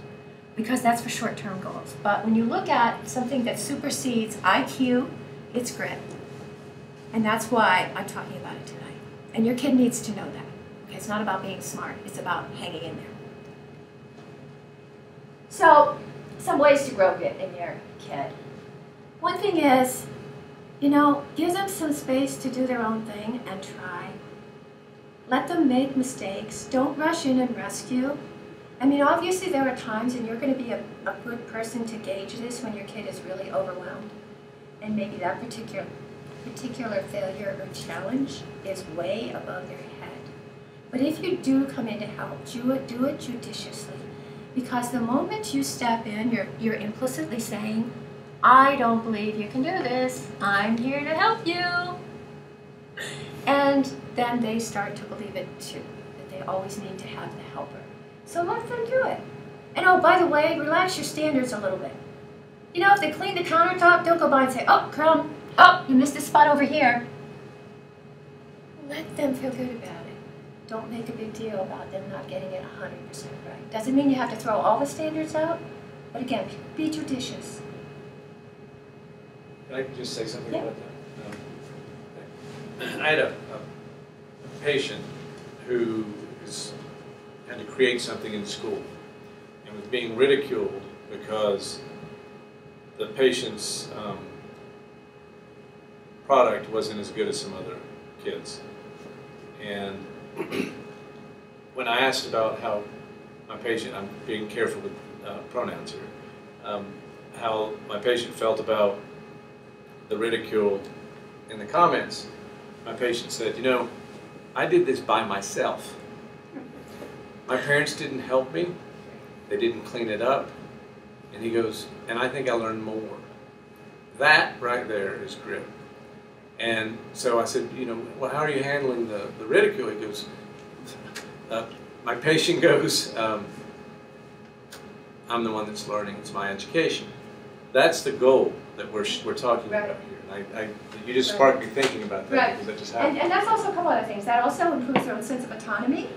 because that's for short-term goals. But when you look at something that supersedes IQ, it's grit. And that's why I'm talking about it tonight. And your kid needs to know that. Okay, it's not about being smart, it's about hanging in there. So, some ways to grow grit in your kid. One thing is, you know, give them some space to do their own thing and try. Let them make mistakes. Don't rush in and rescue. I mean, obviously there are times, and you're going to be a good person to gauge this when your kid is really overwhelmed. And maybe that particular failure or challenge is way above their head. But if you do come in to help, do it judiciously. Because the moment you step in, you're implicitly saying, I don't believe you can do this. I'm here to help you. And then they start to believe it too, that they always need to have the helper. So let them do it. And oh, by the way, relax your standards a little bit. You know, if they clean the countertop, don't go by and say, oh, crumb, oh, you missed this spot over here. Let them feel good about it. Don't make a big deal about them not getting it 100% right. Doesn't mean you have to throw all the standards out, but again, be judicious. Can I just say something Yeah. about that? I had a patient who had to create something in school and was being ridiculed because the patient's product wasn't as good as some other kids. And when I asked about how my patient, I'm being careful with pronouns here, how my patient felt about the ridicule in the comments, my patient said, you know, I did this by myself. My parents didn't help me. They didn't clean it up. And he goes, and I think I learned more. That right there is grit. And so I said, you know, well, how are you handling the ridicule? He goes, my patient goes, I'm the one that's learning, it's my education. That's the goal that we're talking Right. about here. And you just sparked me thinking about that, Right. because that just happened. And that's also a couple other things. That also improves their own sense of autonomy.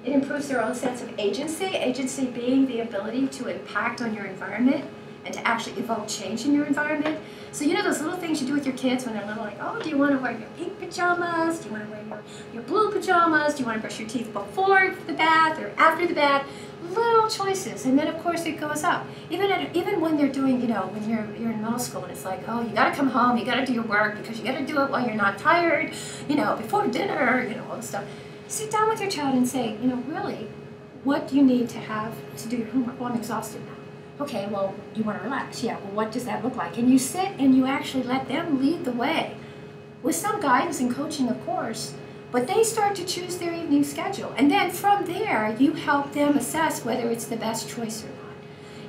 It improves their own sense of agency. Agency being the ability to impact on your environment and to actually evoke change in your environment. So you know those little things you do with your kids when they're little, like, oh, do you want to wear your pink pajamas? Do you want to wear your blue pajamas? Do you want to brush your teeth before the bath or after the bath? Little choices, and then of course it goes up. Even when they're doing, you know, when you're in middle school and it's like, oh, you got to come home, you got to do your work because you got to do it while you're not tired, you know, before dinner, you know, all this stuff. Sit down with your child and say, you know, really, what do you need to have to do your homework? Well, I'm exhausted now. Okay, well, you want to relax. Yeah, well, what does that look like? And you sit and you actually let them lead the way with some guidance and coaching, of course. But they start to choose their evening schedule. And then from there, you help them assess whether it's the best choice or not.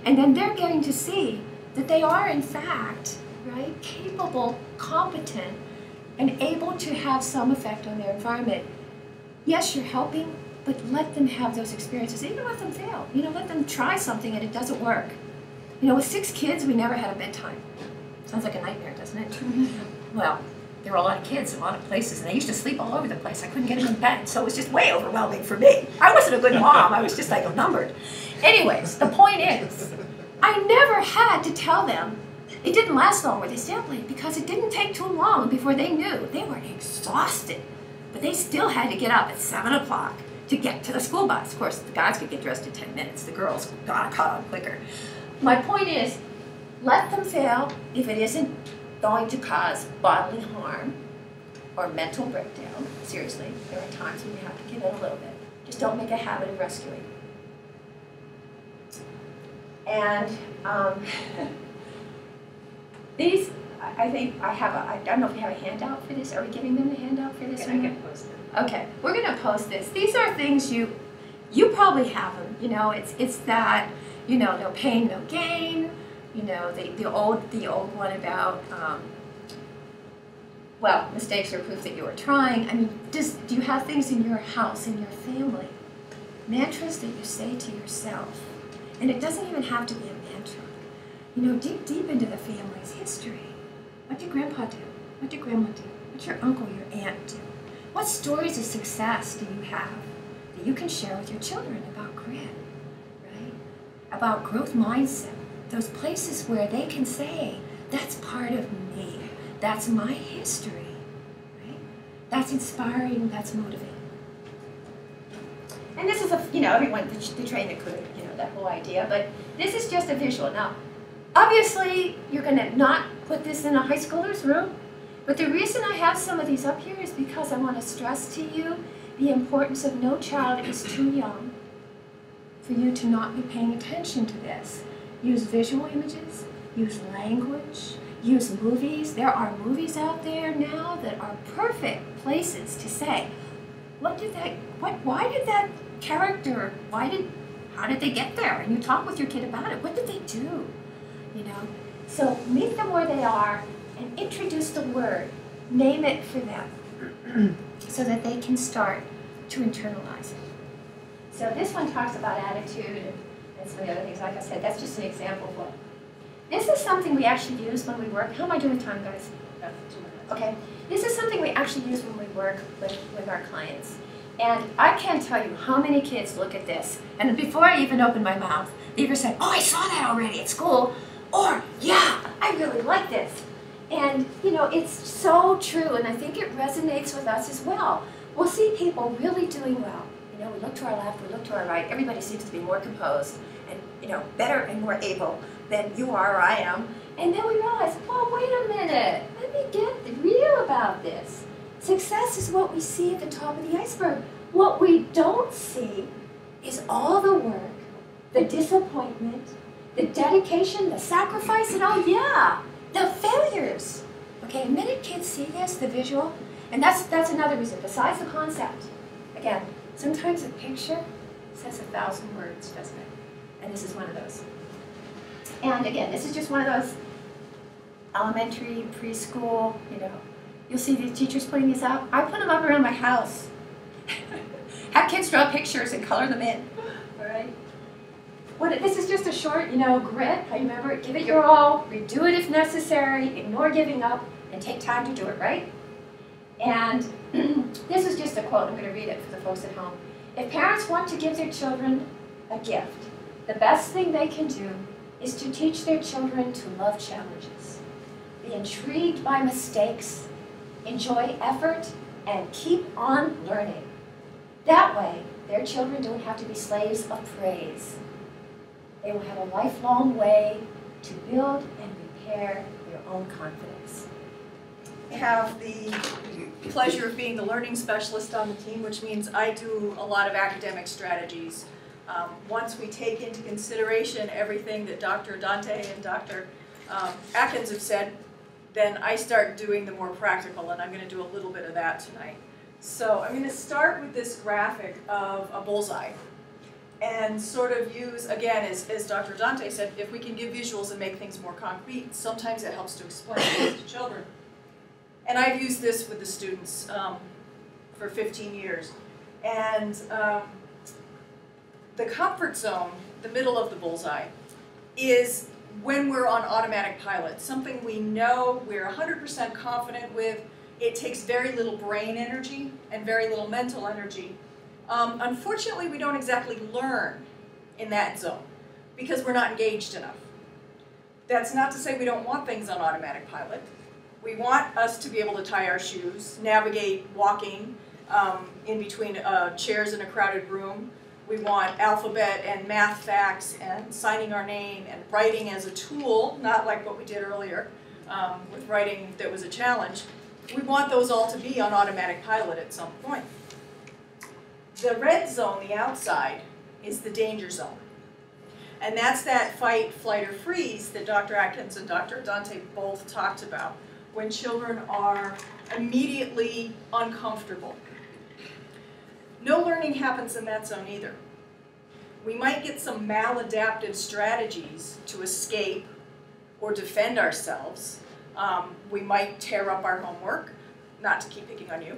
And then they're getting to see that they are, in fact, right, capable, competent, and able to have some effect on their environment. Yes, you're helping, but let them have those experiences. Even let them fail. You know, let them try something and it doesn't work. You know, with 6 kids, we never had a bedtime. Sounds like a nightmare, doesn't it? Well, there were a lot of kids in a lot of places, and they used to sleep all over the place. I couldn't get them in bed, so it was just way overwhelming for me. I wasn't a good mom. I was just like outnumbered. Anyways, the point is, I never had to tell them. It didn't last long where they stayed up late because it didn't take too long before they knew. They were exhausted, but they still had to get up at 7 o'clock to get to the school bus. Of course, the guys could get dressed in 10 minutes. The girls got caught on quicker. My point is, let them fail if it isn't going to cause bodily harm or mental breakdown. Seriously, there are times when you have to give in a little bit. Just don't make a habit of rescuing. And these, I think I don't know if we have a handout for this. Are we giving them the handout for this? I can post it. Okay, we're gonna post this. These are things you probably have them. You know, it's that, you know, no pain, no gain. You know, the old one about well, mistakes are proof that you are trying. I mean, do you have things in your house, in your family, mantras that you say to yourself? And it doesn't even have to be a mantra. You know, deep into the family's history. What did Grandpa do? What did Grandma do? What's your uncle, your aunt do? What stories of success do you have that you can share with your children about grit, right? About growth mindset. Those places where they can say, that's part of me. That's my history, right? That's inspiring, that's motivating. And this is everyone, the train that could, that whole idea, but this is just a visual. Now, obviously, you're gonna not put this in a high schooler's room, but the reason I have some of these up here is because I want to stress to you the importance of no child is too young for you to not be paying attention to this. Use visual images, use language, use movies. There are movies out there now that are perfect places to say, why did that character, how did they get there? And you talk with your kid about it. What did they do? So meet them where they are and introduce the word. Name it for them so that they can start to internalize it. So this one talks about attitude and some of the other things. Like I said, that's just an example of what. This is something we actually use when we work. How am I doing time, guys? 2 minutes. Okay. This is something we actually use when we work with our clients. And I can't tell you how many kids look at this, and before I even open my mouth, they either say, oh, I saw that already at school, or, yeah, I really like this. And, it's so true, and I think it resonates with us as well. We'll see people really doing well. We look to our left, we look to our right, everybody seems to be more composed and, better and more able than you are or I am. And then we realize, oh, wait a minute, let me get real about this. Success is what we see at the top of the iceberg. What we don't see is all the work, the disappointment, the dedication, the sacrifice, and oh yeah, the failures. Okay, the minute kids see this, the visual, and that's another reason, besides the concept. Again, sometimes a picture says 1,000 words, doesn't it? And this is one of those. And again, this is just one of those elementary, preschool, You'll see the teachers putting these up. I put them up around my house. Have kids draw pictures and color them in. All right. This is just a short, grit. I remember, give it your all, redo it if necessary, ignore giving up, and take time to do it, right? And this is just a quote. I'm going to read it for the folks at home. If parents want to give their children a gift, the best thing they can do is to teach their children to love challenges, be intrigued by mistakes, enjoy effort, and keep on learning. That way, their children don't have to be slaves of praise. They will have a lifelong way to build and repair their own confidence. I have the pleasure of being the learning specialist on the team, which means I do a lot of academic strategies. Once we take into consideration everything that Dr. Dante and Dr. Atkins have said, then I start doing the more practical, and I'm going to do a little bit of that tonight. So I'm going to start with this graphic of a bullseye and sort of use, again, as Dr. Dante said, if we can give visuals and make things more concrete, sometimes it helps to explain things to children. And I've used this with the students for 15 years. And the comfort zone, the middle of the bullseye, is when we're on automatic pilot, something we know we're 100% confident with. It takes very little brain energy and very little mental energy. Unfortunately, we don't exactly learn in that zone because we're not engaged enough. That's not to say we don't want things on automatic pilot. We want us to be able to tie our shoes, navigate walking in between chairs in a crowded room. We want alphabet and math facts and signing our name and writing as a tool, not like what we did earlier with writing that was a challenge. We want those all to be on automatic pilot at some point. The red zone, the outside, is the danger zone. And that's that fight, flight, or freeze that Dr. Atkins and Dr. Dante both talked about, when children are immediately uncomfortable. No learning happens in that zone either. We might get some maladaptive strategies to escape or defend ourselves. We might tear up our homework. not to keep picking on you.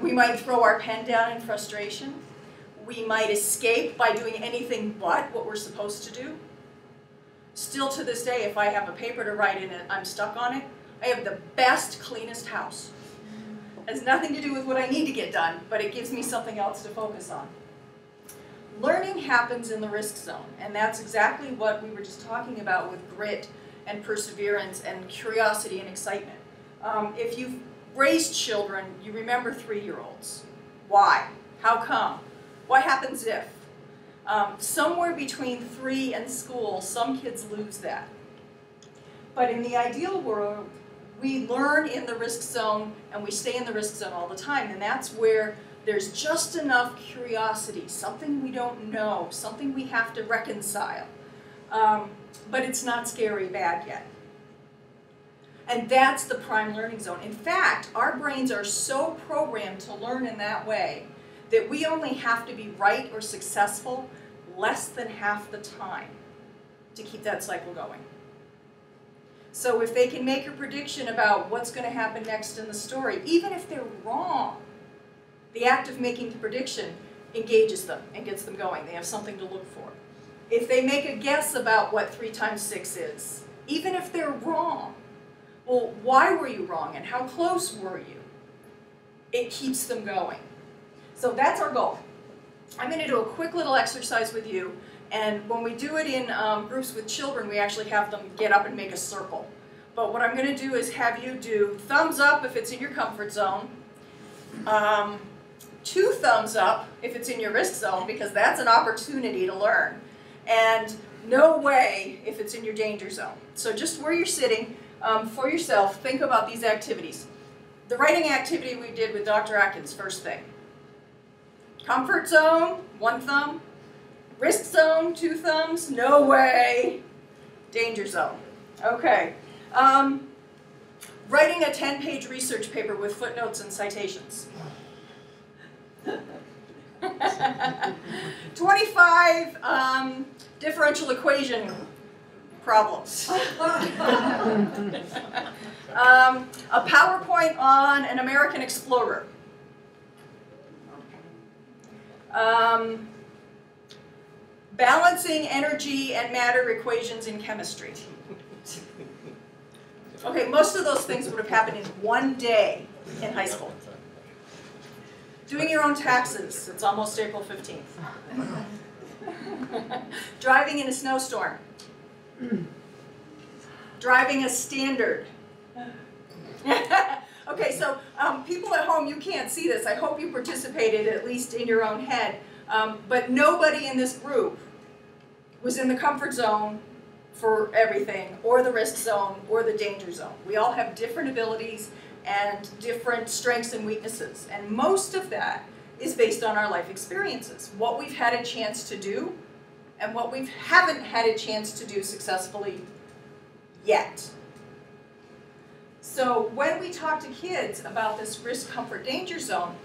We might throw our pen down in frustration. We might escape by doing anything but what we're supposed to do. Still to this day, if I have a paper to write in it, I'm stuck on it. I have the best, cleanest house. It has nothing to do with what I need to get done, but it gives me something else to focus on. Learning happens in the risk zone, and that's exactly what we were just talking about with grit and perseverance and curiosity and excitement. If you've raised children, you remember 3-year-olds. Why? How come? What happens if? Somewhere between 3 and school, some kids lose that. But in the ideal world, we learn in the risk zone and we stay in the risk zone all the time, and that's where there's just enough curiosity, something we don't know, something we have to reconcile. But it's not scary bad yet. And that's the prime learning zone. In fact, our brains are so programmed to learn in that way that we only have to be right or successful less than half the time to keep that cycle going. So if they can make a prediction about what's going to happen next in the story, even if they're wrong, the act of making the prediction engages them and gets them going. They have something to look for. If they make a guess about what 3 times 6 is, even if they're wrong, well, why were you wrong and how close were you? It keeps them going. So that's our goal. I'm going to do a quick little exercise with you, and when we do it in groups with children, we actually have them get up and make a circle. But what I'm going to do is have you do thumbs up if it's in your comfort zone, 2 thumbs up if it's in your risk zone, because that's an opportunity to learn, and no way if it's in your danger zone. So just where you're sitting, for yourself, think about these activities. The writing activity we did with Dr. Atkins, first thing. Comfort zone, 1 thumb. Risk zone, 2 thumbs. No way. Danger zone. Okay. Writing a 10-page research paper with footnotes and citations. 25 differential equation problems. A PowerPoint on an American explorer. Balancing energy and matter equations in chemistry. Okay, most of those things would have happened in 1 day in high school. Doing your own taxes. It's almost April 15th. Driving in a snowstorm. Driving a standard. Okay, so people at home, you can't see this. I hope you participated at least in your own head. But nobody in this group was in the comfort zone for everything, or the risk zone, or the danger zone. We all have different abilities and different strengths and weaknesses. And most of that is based on our life experiences. What we've had a chance to do, and what we haven't had a chance to do successfully yet. So when we talk to kids about this risk, comfort, danger zone,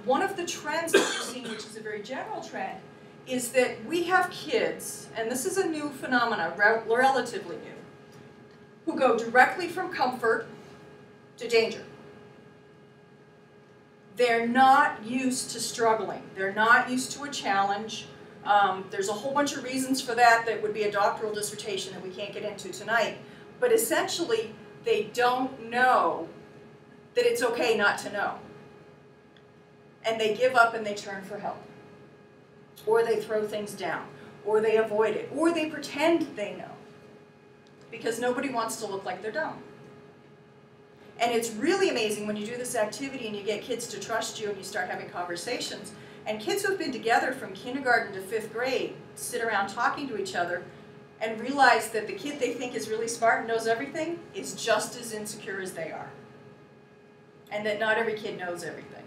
one of the trends that we're seeing, which is a very general trend, is that we have kids, and this is a new phenomenon, relatively new, who go directly from comfort to danger. They're not used to struggling. They're not used to a challenge. There's a whole bunch of reasons for that that would be a doctoral dissertation that we can't get into tonight. But essentially, they don't know that it's okay not to know. And they give up and they turn for help. Or they throw things down. Or they avoid it. Or they pretend they know. Because nobody wants to look like they're dumb. And it's really amazing when you do this activity and you get kids to trust you and you start having conversations. And kids who have been together from kindergarten to 5th grade sit around talking to each other and realize that the kid they think is really smart and knows everything is just as insecure as they are. And that not every kid knows everything.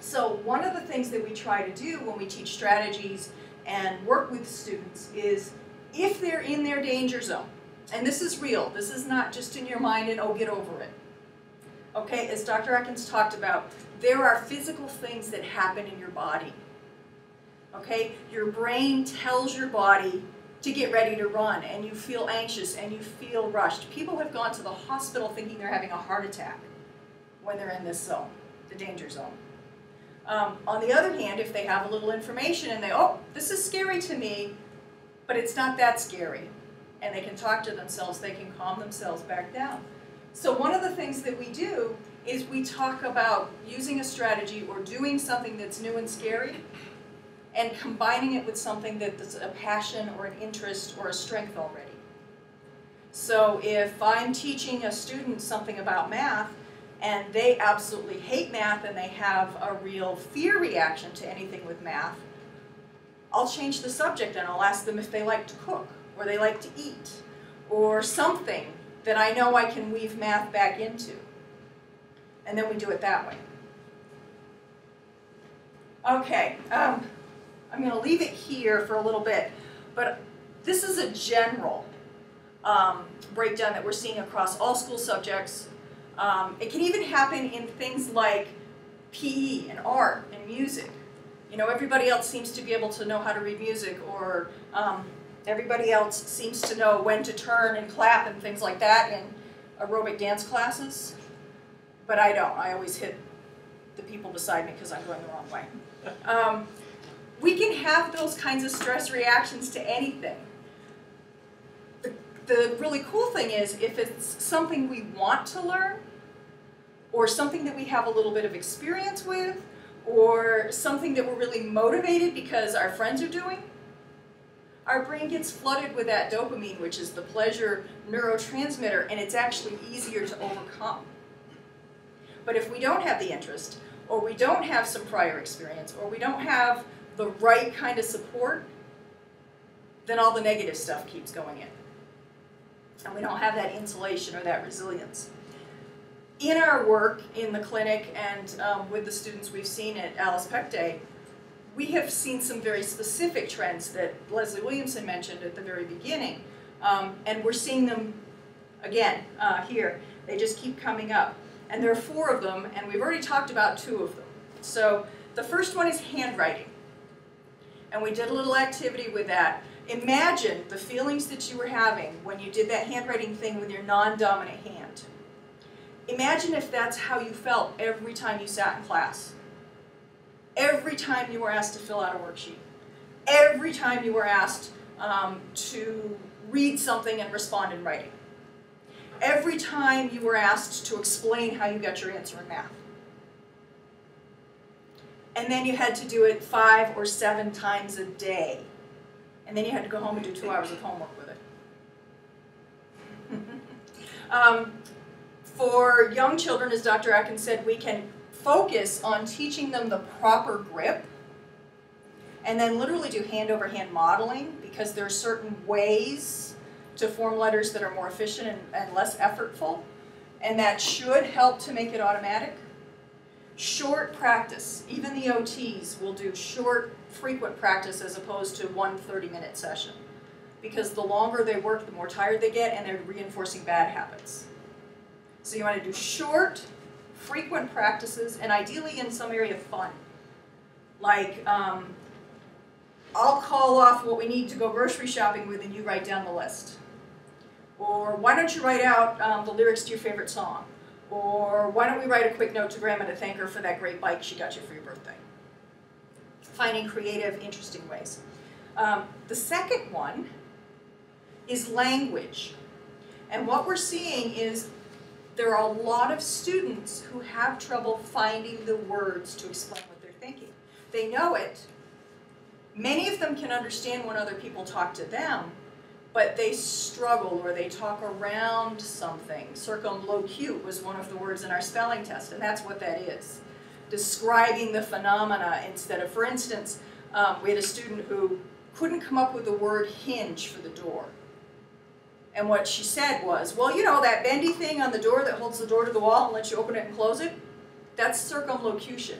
So one of the things that we try to do when we teach strategies and work with students is, if they're in their danger zone, and this is real, this is not just in your mind and oh, get over it. Okay, as Dr. Atkins talked about, there are physical things that happen in your body. Okay, your brain tells your body to get ready to run, and you feel anxious and you feel rushed. People have gone to the hospital thinking they're having a heart attack when they're in this zone, the danger zone. On the other hand, if they have a little information and they, oh, this is scary to me, but it's not that scary, and they can talk to themselves, they can calm themselves back down. So one of the things that we do is we talk about using a strategy or doing something that's new and scary and combining it with something that's a passion or an interest or a strength already. So if I'm teaching a student something about math and they absolutely hate math and they have a real fear reaction to anything with math, I'll change the subject and I'll ask them if they like to cook or they like to eat or something that I know I can weave math back into. And then we do it that way. Okay, I'm going to leave it here for a little bit, but this is a general breakdown that we're seeing across all school subjects. It can even happen in things like PE and art and music. You know, everybody else seems to be able to know how to read music, or everybody else seems to know when to turn and clap and things like that in aerobic dance classes. But I don't. I always hit the people beside me because I'm going the wrong way. We can have those kinds of stress reactions to anything. The really cool thing is if it's something we want to learn, or something that we have a little bit of experience with, or something that we're really motivated because our friends are doing, our brain gets flooded with that dopamine, which is the pleasure neurotransmitter, and it's actually easier to overcome. But if we don't have the interest, or we don't have some prior experience, or we don't have the right kind of support, then all the negative stuff keeps going in. And we don't have that insulation or that resilience. In our work in the clinic and with the students we've seen at Alice Peck Day, we have seen some very specific trends that Leslie Williamson mentioned at the very beginning. And we're seeing them again here. They just keep coming up. And there are 4 of them, and we've already talked about 2 of them. So the first one is handwriting. And we did a little activity with that. Imagine the feelings that you were having when you did that handwriting thing with your non-dominant hand. Imagine if that's how you felt every time you sat in class. Every time you were asked to fill out a worksheet. Every time you were asked to read something and respond in writing. Every time you were asked to explain how you got your answer in math. And then you had to do it 5 or 7 times a day. And then you had to go home and do 2 hours of homework with it. For young children, as Dr. Atkins said, we can focus on teaching them the proper grip and then literally do hand-over-hand modeling, because there are certain ways to form letters that are more efficient and less effortful, and that should help to make it automatic. Short practice. Even the OTs will do short, frequent practice as opposed to one 30-minute session, because the longer they work, the more tired they get, and they're reinforcing bad habits. So you want to do short, frequent practices, and ideally in some area of fun. Like, I'll call off what we need to go grocery shopping with and you write down the list. Or why don't you write out the lyrics to your favorite song? Or why don't we write a quick note to Grandma to thank her for that great bike she got you for your birthday? Finding creative, interesting ways. The second one is language. And what we're seeing is there are a lot of students who have trouble finding the words to explain what they're thinking. They know it. Many of them can understand when other people talk to them, but they struggle or they talk around something. Circumlocute was one of the words in our spelling test, and that's what that is. Describing the phenomena instead of, for instance, we had a student who couldn't come up with the word hinge for the door. And what she said was, well, you know, that bendy thing on the door that holds the door to the wall and lets you open it and close it, that's circumlocution.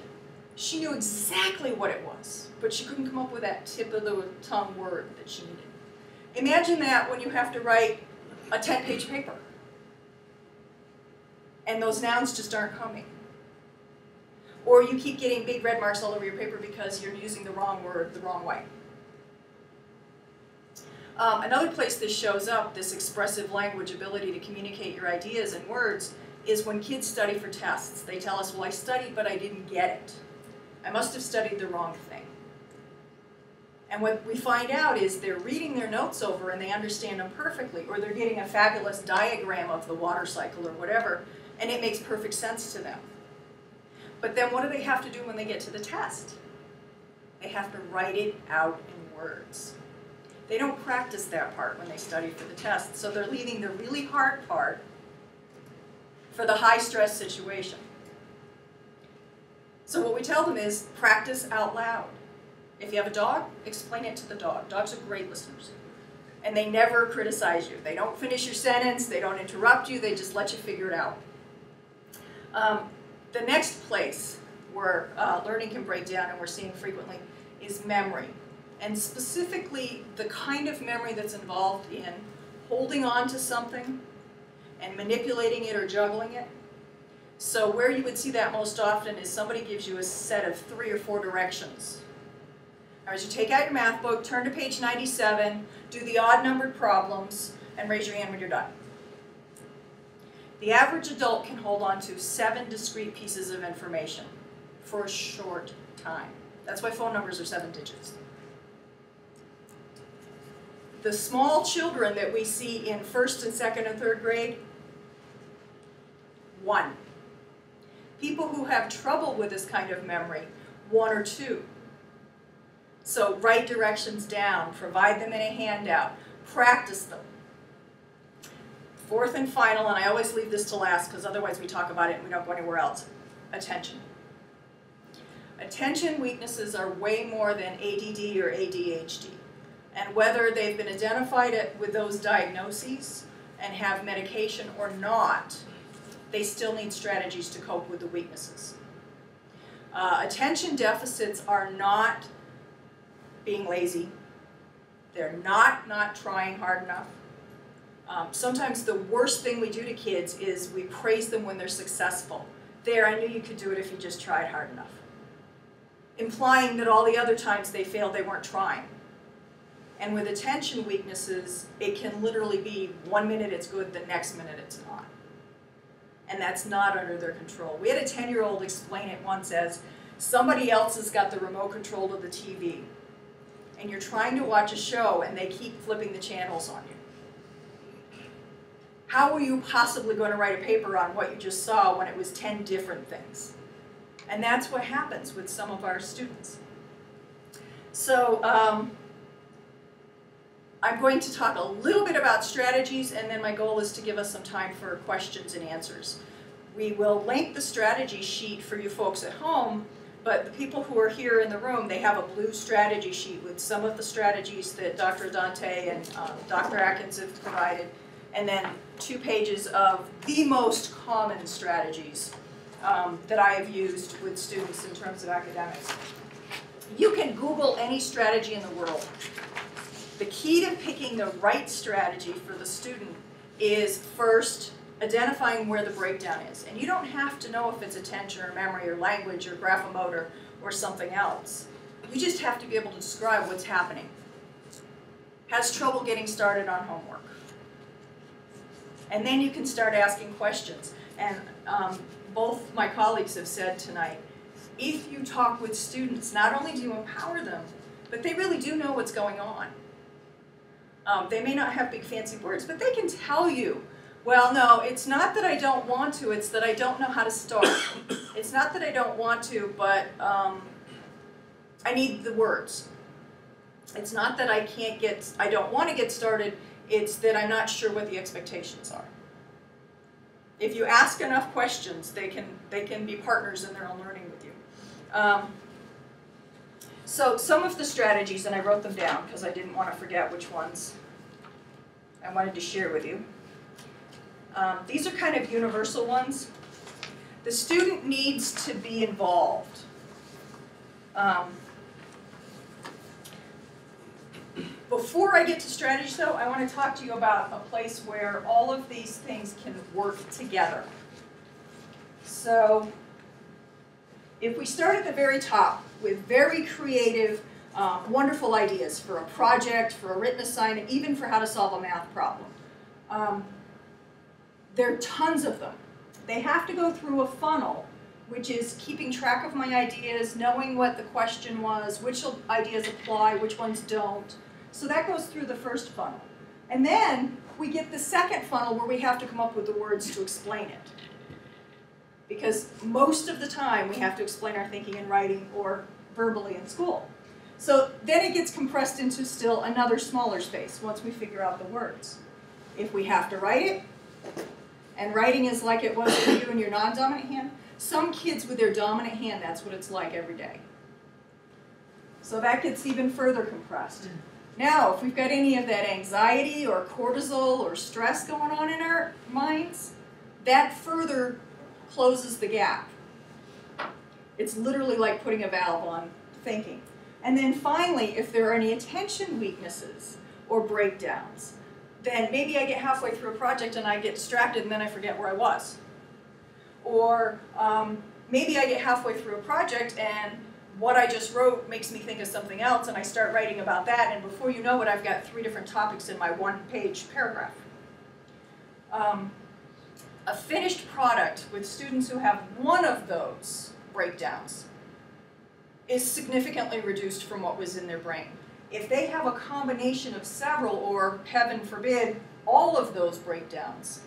She knew exactly what it was, but she couldn't come up with that tip of the tongue word that she needed. Imagine that when you have to write a 10-page paper, and those nouns just aren't coming. Or you keep getting big red marks all over your paper because you're using the wrong word the wrong way. Another place this shows up, this expressive language ability to communicate your ideas in words, is when kids study for tests. They tell us, well, I studied, but I didn't get it. I must have studied the wrong thing. And what we find out is they're reading their notes over and they understand them perfectly, or they're getting a fabulous diagram of the water cycle or whatever, and it makes perfect sense to them. But then what do they have to do when they get to the test? They have to write it out in words. They don't practice that part when they study for the test, so they're leaving the really hard part for the high-stress situation. So what we tell them is practice out loud. If you have a dog, explain it to the dog. Dogs are great listeners. And they never criticize you. They don't finish your sentence, they don't interrupt you, they just let you figure it out. The next place where learning can break down, and we're seeing frequently, is memory. And specifically, the kind of memory that's involved in holding on to something and manipulating it or juggling it. So where you would see that most often is somebody gives you a set of 3 or 4 directions. As you take out your math book, turn to page 97, do the odd-numbered problems, and raise your hand when you're done. The average adult can hold on to 7 discrete pieces of information for a short time. That's why phone numbers are 7 digits. The small children that we see in 1st and 2nd and 3rd grade, 1. People who have trouble with this kind of memory, 1 or 2. So write directions down, provide them in a handout, practice them. 4th and final, and I always leave this to last because otherwise we talk about it and we don't go anywhere else, attention. Attention weaknesses are way more than ADD or ADHD. And whether they've been identified with those diagnoses and have medication or not, they still need strategies to cope with the weaknesses. Attention deficits are not being lazy. They're not trying hard enough. Sometimes the worst thing we do to kids is we praise them when they're successful. There, I knew you could do it if you just tried hard enough. Implying that all the other times they failed, they weren't trying. And with attention weaknesses, it can literally be 1 minute it's good, the next minute it's not. And that's not under their control. We had a 10-year-old explain it once as, somebody else has got the remote control of the TV, and you're trying to watch a show and they keep flipping the channels on you. How are you possibly going to write a paper on what you just saw when it was 10 different things? And that's what happens with some of our students. So I'm going to talk a little bit about strategies, and then my goal is to give us some time for questions and answers. We will link the strategy sheet for you folks at home, but the people who are here in the room, they have a blue strategy sheet with some of the strategies that Dr. Dante and Dr. Atkins have provided, and then 2 pages of the most common strategies that I have used with students in terms of academics. You can Google any strategy in the world. The key to picking the right strategy for the student is first identifying where the breakdown is. And you don't have to know if it's attention or memory or language or graphomotor or something else. You just have to be able to describe what's happening. Has trouble getting started on homework. And then you can start asking questions. And both my colleagues have said tonight, if you talk with students, not only do you empower them, but they really do know what's going on. They may not have big fancy words, but they can tell you, well, no, it's not that I don't want to, it's that I don't know how to start. It's not that I don't want to, but I need the words. It's not that I don't want to get started, it's that I'm not sure what the expectations are. If you ask enough questions, they can be partners in their own learning with you. So some of the strategies, and I wrote them down because I didn't want to forget which ones I wanted to share with you. These are kind of universal ones. The student needs to be involved. Before I get to strategies, though, I want to talk to you about a place where all of these things can work together. So if we start at the very top with very creative Wonderful ideas for a project, for a written assignment, even for how to solve a math problem. There are tons of them. They have to go through a funnel, which is keeping track of my ideas, knowing what the question was, which ideas apply, which ones don't. So that goes through the first funnel. And then we get the second funnel where we have to come up with the words to explain it. Because most of the time we have to explain our thinking in writing or verbally in school. So then it gets compressed into still another smaller space once we figure out the words. If we have to write it, and writing is like it was for you in your non-dominant hand, some kids with their dominant hand, that's what it's like every day. So that gets even further compressed. Now, if we've got any of that anxiety or cortisol or stress going on in our minds, that further closes the gap. It's literally like putting a valve on thinking. And then finally, if there are any attention weaknesses or breakdowns, then maybe I get halfway through a project and I get distracted and then I forget where I was. Or maybe I get halfway through a project and what I just wrote makes me think of something else and I start writing about that, and before you know it, I've got 3 different topics in my one-page paragraph. A finished product with students who have one of those breakdowns is significantly reduced from what was in their brain. If they have a combination of several, or heaven forbid, all of those breakdowns,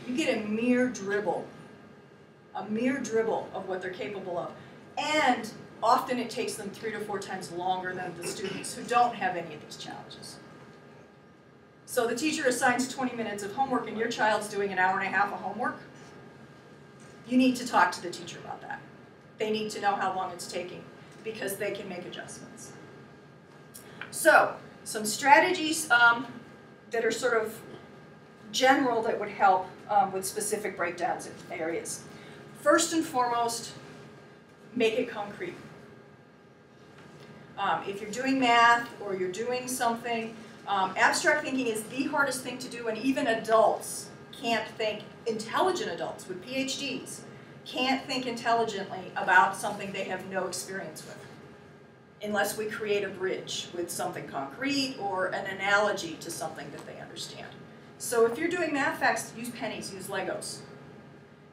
you get a mere dribble of what they're capable of. And often it takes them 3 to 4 times longer than the students who don't have any of these challenges. So the teacher assigns 20 minutes of homework and your child's doing an hour and a half of homework. You need to talk to the teacher about that. They need to know how long it's taking because they can make adjustments. So, some strategies that are sort of general that would help with specific breakdowns in areas. First and foremost, make it concrete. If you're doing math or you're doing something, abstract thinking is the hardest thing to do, and even adults can't think, intelligent adults with PhDs can't think intelligently about something they have no experience with, unless we create a bridge with something concrete or an analogy to something that they understand. So if you're doing math facts, use pennies, use Legos.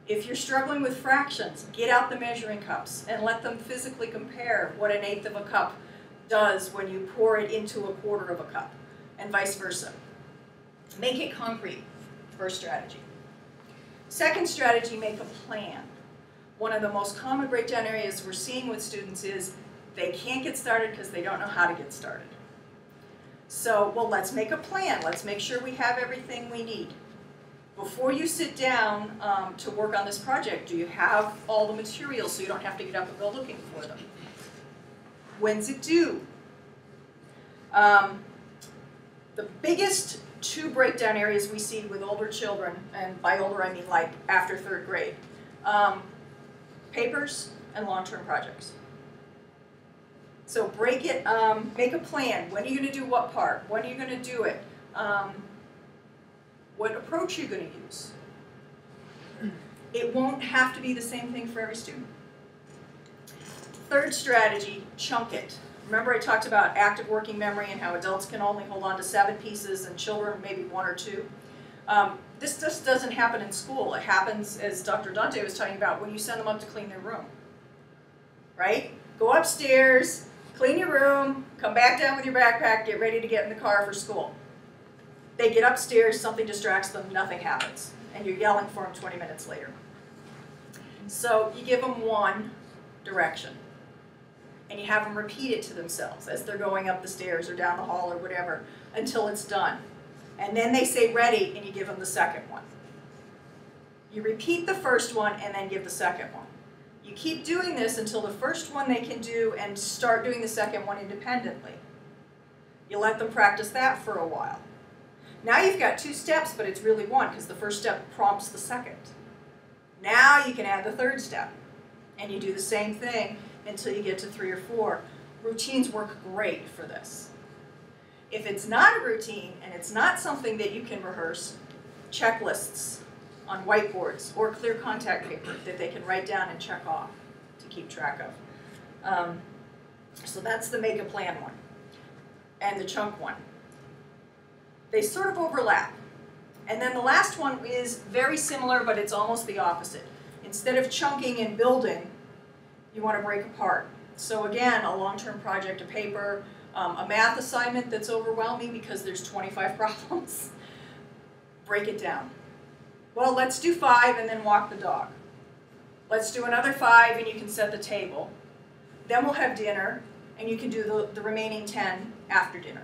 If you're struggling with fractions, get out the measuring cups and let them physically compare what 1/8 of a cup does when you pour it into 1/4 of a cup, and vice versa. Make it concrete, first strategy. Second strategy, make a plan. One of the most common breakdown areas we're seeing with students is they can't get started because they don't know how to get started. So, well, let's make a plan. Let's make sure we have everything we need. Before you sit down to work on this project, do you have all the materials so you don't have to get up and go looking for them? When's it due? The biggest 2 breakdown areas we see with older children, and by older I mean like after 3rd grade, papers and long-term projects. So break it, make a plan. When are you going to do what part? When are you going to do it? What approach are you going to use? It won't have to be the same thing for every student. Third strategy, chunk it. Remember I talked about active working memory and how adults can only hold on to 7 pieces and children maybe 1 or 2. This just doesn't happen in school. It happens, as Dr. Dante was talking about, when you send them up to clean their room. Right? Go upstairs, clean your room, come back down with your backpack, get ready to get in the car for school. They get upstairs, something distracts them, nothing happens. And you're yelling for them 20 minutes later. So you give them one direction. And you have them repeat it to themselves as they're going up the stairs or down the hall or whatever until it's done. And then they say ready and you give them the second one. You repeat the first one and then give the second one. You keep doing this until the first one they can do and start doing the second one independently. You let them practice that for a while. Now you've got 2 steps, but it's really 1 because the first step prompts the second. Now you can add the 3rd step. And you do the same thing until you get to 3 or 4. Routines work great for this. If it's not a routine and it's not something that you can rehearse, checklists on whiteboards or clear contact paper that they can write down and check off to keep track of. So that's the make a plan one and the chunk one. They sort of overlap. And then the last one is very similar, but it's almost the opposite. Instead of chunking and building, you want to break apart. So again, a long-term project, a paper, a math assignment that's overwhelming because there's 25 problems. Break it down. Well, let's do 5 and then walk the dog. Let's do another 5 and you can set the table. Then we'll have dinner and you can do the remaining 10 after dinner.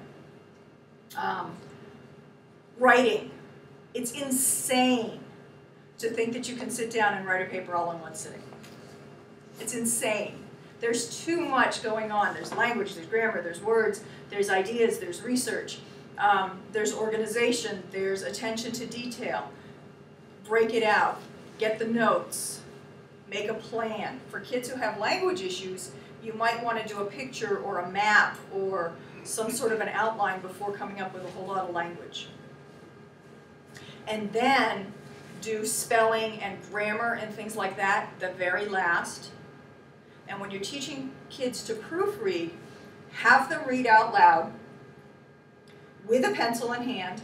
Writing. It's insane to think that you can sit down and write a paper all in one sitting. It's insane. There's too much going on. There's language, there's grammar, there's words, there's ideas, there's research, there's organization, there's attention to detail. Break it out. Get the notes. Make a plan. For kids who have language issues, you might want to do a picture or a map or some sort of an outline before coming up with a whole lot of language. And then do spelling and grammar and things like that the very last. And when you're teaching kids to proofread, have them read out loud with a pencil in hand,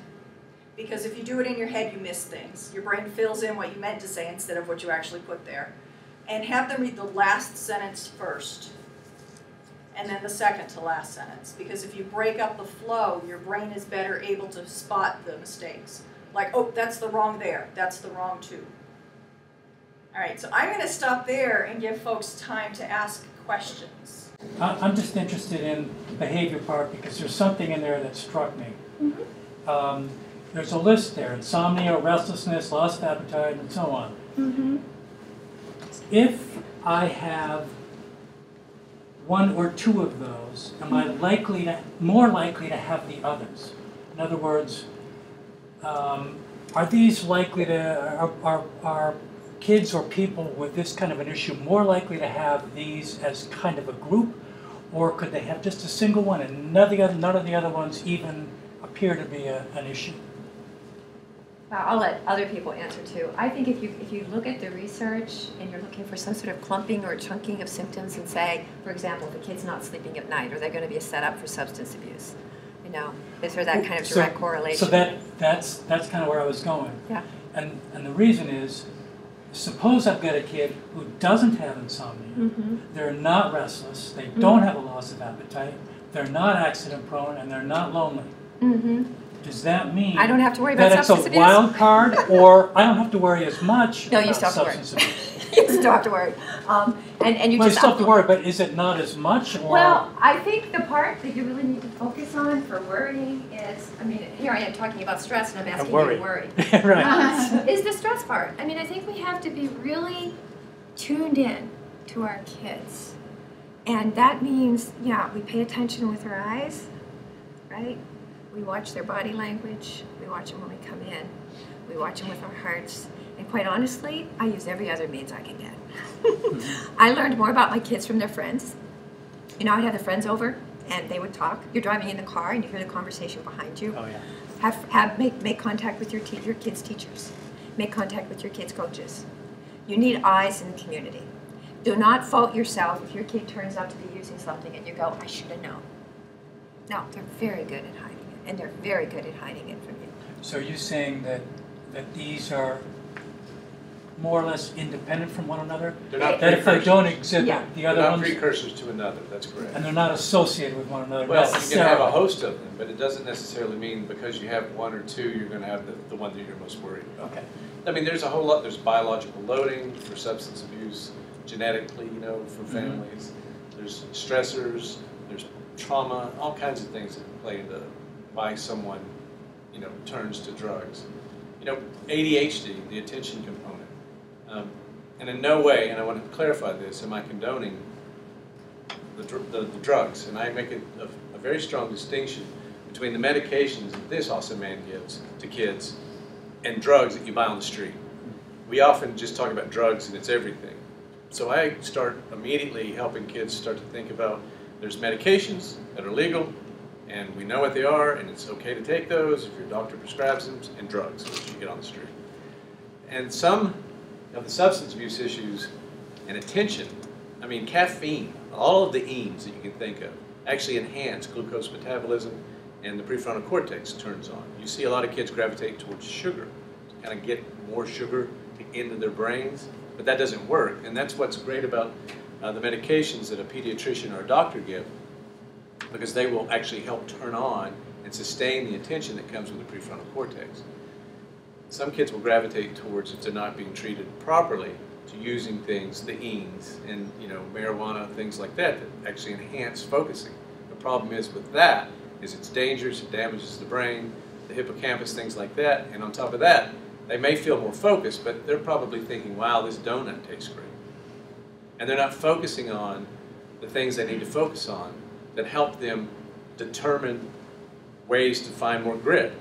because if you do it in your head, you miss things. Your brain fills in what you meant to say instead of what you actually put there. And have them read the last sentence first, and then the second to last sentence. Because if you break up the flow, your brain is better able to spot the mistakes. Like, oh, that's the wrong there, that's the wrong too. All right, so I'm going to stop there and give folks time to ask questions. I'm just interested in the behavior part because there's something in there that struck me. Mm-hmm. There's a list there: insomnia, restlessness, loss of appetite, and so on. Mm-hmm. If I have 1 or 2 of those, am I more likely to have the others? In other words, are these likely to, are kids or people with this kind of an issue more likely to have these as kind of a group, or could they have just a single one and none of the other ones even appear to be an issue? I'll let other people answer too. I think if you look at the research and you're looking for some sort of clumping or chunking of symptoms and say, for example, if a kid's not sleeping at night, are they going to be a setup for substance abuse? You know, is there that kind of direct correlation? So that's kind of where I was going. Yeah. And the reason is, suppose I've got a kid who doesn't have insomnia. Mm-hmm. They're not restless. They don't have a loss of appetite. They're not accident prone, and they're not lonely. Mm-hmm. Does that mean I don't have to worry about that substance it's a wild card, or I don't have to worry as much no, about you still have substance to worry. abuse? You still have to worry. And you just still have to worry, but is it not as much? Or? Well, I think the part that you really need to focus on for worrying is, I mean, here I am talking about stress, and I'm asking you to worry. Right. Is the stress part. I mean, I think we have to be really tuned in to our kids. And that means, yeah, we pay attention with our eyes, right? We watch their body language. We watch them when we come in. We watch them with our hearts. And quite honestly, I use every other means I can get. I learned more about my kids from their friends. You know, I'd have the friends over, and they would talk. You're driving in the car, and you hear the conversation behind you. Oh, yeah. Make contact with your kids' teachers. Make contact with your kids' coaches. You need eyes in the community. Do not fault yourself if your kid turns out to be using something and you go, I should have known. No, they're very good at hiding it, and they're very good at hiding it from you. So are you saying that these are more or less independent from one another? They're not that if they precursors. don't exhibit the other They're not ones, precursors to another, that's correct. and they're not associated with one another Well, you can necessarily. have a host of them, but it doesn't necessarily mean because you have 1 or 2, you're going to have the one that you're most worried about. Okay. I mean, there's a whole lot. There's biological loading for substance abuse, genetically, you know, from families. There's stressors, there's trauma, all kinds of things that play into why someone, you know, turns to drugs. You know, ADHD, the attention component. And in no way, and I want to clarify this, am I condoning the drugs. And I make a very strong distinction between the medications that this awesome man gives to kids and drugs that you buy on the street. We often just talk about drugs and it's everything. So I start immediately helping kids start to think about there's medications that are legal and we know what they are and it's okay to take those if your doctor prescribes them, and drugs, which you get on the street. And some of the substance abuse issues and attention, I mean caffeine, all of the EENs that you can think of actually enhance glucose metabolism, and the prefrontal cortex turns on. You see a lot of kids gravitate towards sugar, to kind of get more sugar into their brains, but that doesn't work. And that's what's great about the medications that a pediatrician or a doctor give, because they will actually help turn on and sustain the attention that comes with the prefrontal cortex. Some kids will gravitate towards, if they're not being treated properly, to using things, the EENs and marijuana, things like that, that actually enhance focusing. The problem is with that is it's dangerous, it damages the brain, the hippocampus, things like that, and on top of that, they may feel more focused, but they're probably thinking, wow, this donut tastes great. And they're not focusing on the things they need to focus on that help them determine ways to find more grit.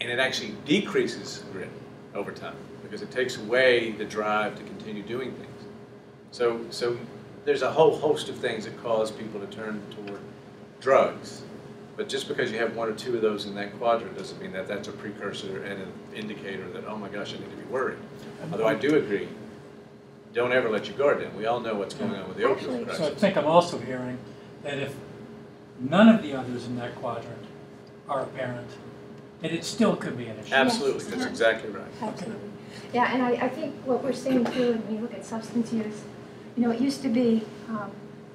And it actually decreases grit over time because it takes away the drive to continue doing things. So there's a whole host of things that cause people to turn toward drugs. But just because you have one or two of those in that quadrant doesn't mean that that's a precursor and an indicator that, oh my gosh, I need to be worried. Although I do agree, don't ever let your guard down. We all know what's going on with the opioid crisis. So I think I'm also hearing that if none of the others in that quadrant are apparent, that it still could be an issue. Absolutely, that's exactly right. Absolutely. Yeah, and I think what we're seeing too, when we look at substance use, it used to be,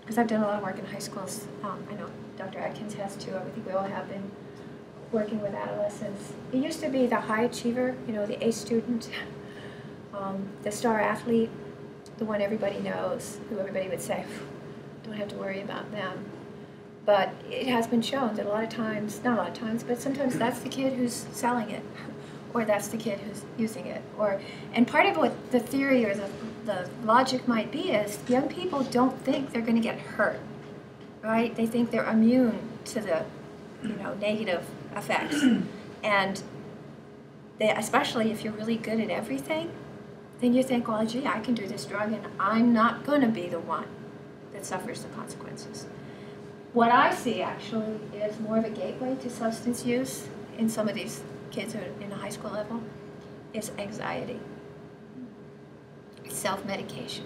because I've done a lot of work in high schools, I know Dr. Atkins has too, I think we all have been working with adolescents. It used to be the high achiever, the A student, the star athlete, the one everybody knows, who everybody would say, don't have to worry about them. But it has been shown that a lot of times, not a lot of times, but sometimes that's the kid who's selling it, or that's the kid who's using it. And part of what the theory or the logic might be is young people don't think they're going to get hurt, right? They think they're immune to the negative effects. And especially if you're really good at everything, then you think, well, gee, I can do this drug and I'm not going to be the one that suffers the consequences. What I see actually is more of a gateway to substance use in some of these kids who are in the high school level is anxiety, self-medication.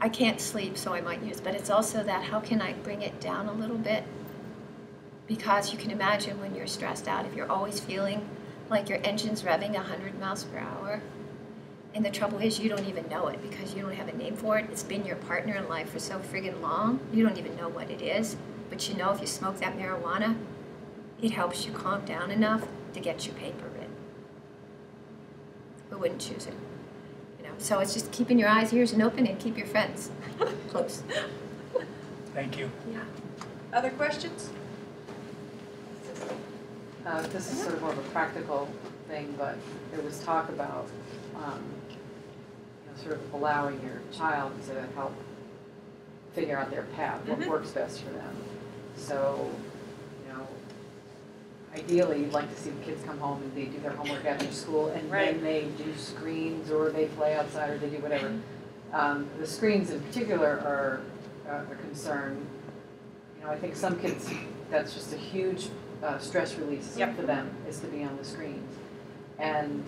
I can't sleep, so I might use, but it's also that how can I bring it down a little bit? Because you can imagine when you're stressed out, if you're always feeling like your engine's revving 100 miles per hour, and the trouble is you don't even know it because you don't have a name for it. It's been your partner in life for so friggin' long, you don't even know what it is. But if you smoke that marijuana, it helps you calm down enough to get your paper written. Who wouldn't choose it? So it's just keeping your eyes, ears, and open and keep your friends close. Thank you. Yeah. Other questions? This is sort of more of a practical thing, but there was talk about sort of allowing your child to help figure out their path, what works best for them. So, ideally, you'd like to see the kids come home and they do their homework after school, and then they do screens or they play outside or they do whatever. The screens in particular are a concern. I think some kids, that's just a huge stress release for them, is to be on the screens. And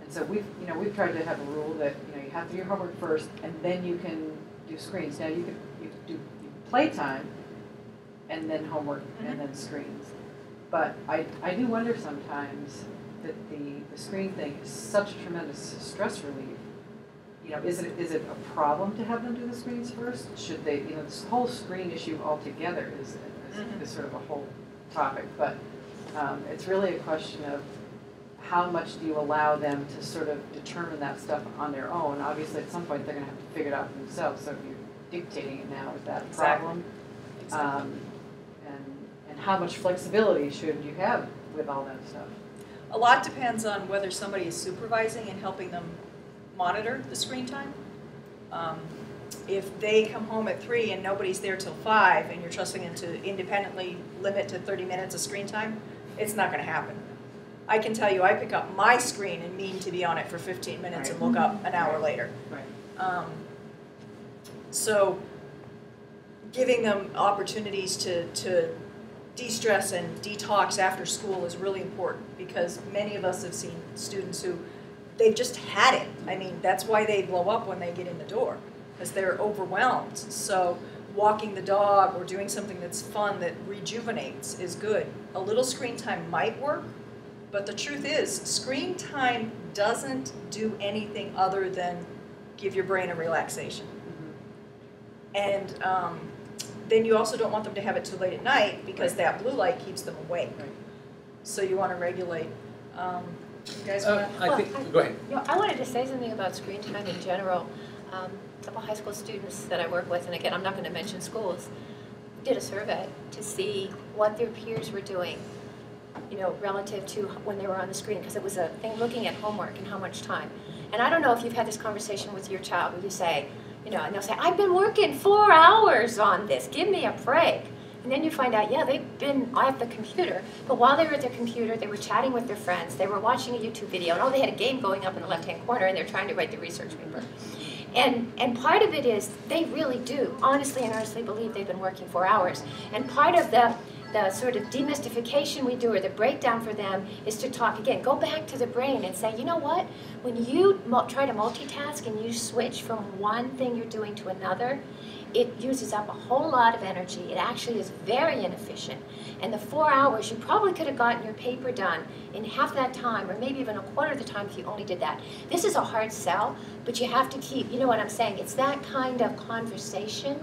so we've tried to have a rule that you have to do your homework first, and then you can do screens. Now you do playtime, and then homework, and then screens. But I do wonder sometimes that the screen thing is such a tremendous stress relief. Is it a problem to have them do the screens first? Should they? This whole screen issue altogether is sort of a whole topic. But it's really a question of how much do you allow them to sort of determine that stuff on their own? Obviously, at some point, they're going to have to figure it out for themselves. So if you're dictating it now, is that a problem? Exactly. And how much flexibility should you have with all that stuff? A lot depends on whether somebody is supervising and helping them monitor the screen time. If they come home at 3 and nobody's there till 5 and you're trusting them to independently limit to 30 minutes of screen time, it's not going to happen. I can tell you I pick up my screen and mean to be on it for 15 minutes and look up an hour later. Right. So giving them opportunities to de-stress and detox after school is really important, because many of us have seen students who they've just had it. I mean, that's why they blow up when they get in the door. because they're overwhelmed. So walking the dog or doing something that's fun that rejuvenates is good. A little screen time might work, but the truth is screen time doesn't do anything other than give your brain a relaxation. And then you also don't want them to have it too late at night because that blue light keeps them awake. So you want to regulate. You guys want to? I think, go ahead. You know, I wanted to say something about screen time in general. A couple high school students that I work with, and again, I'm not going to mention schools, did a survey to see what their peers were doing, you know, relative to when they were on the screen, because it was a thing looking at homework and how much time. And I don't know if you've had this conversation with your child where you say, you know, and they'll say, I've been working 4 hours on this, give me a break. And then you find out, yeah, they've been at the computer, but while they were at their computer, they were chatting with their friends, they were watching a YouTube video, and oh, they had a game going up in the left-hand corner, and they're trying to write the research paper. And part of it is, they really do, honestly and honestly believe they've been working 4 hours. And part of the sort of demystification we do, or the breakdown for them, is to talk again, go back to the brain and say, you know what, when you try to multitask and you switch from one thing you're doing to another, it uses up a whole lot of energy. It actually is very inefficient. And the 4 hours, you probably could have gotten your paper done in half that time, or maybe even a quarter of the time if you only did that. This is a hard sell, but you have to keep, you know what I'm saying, it's that kind of conversation.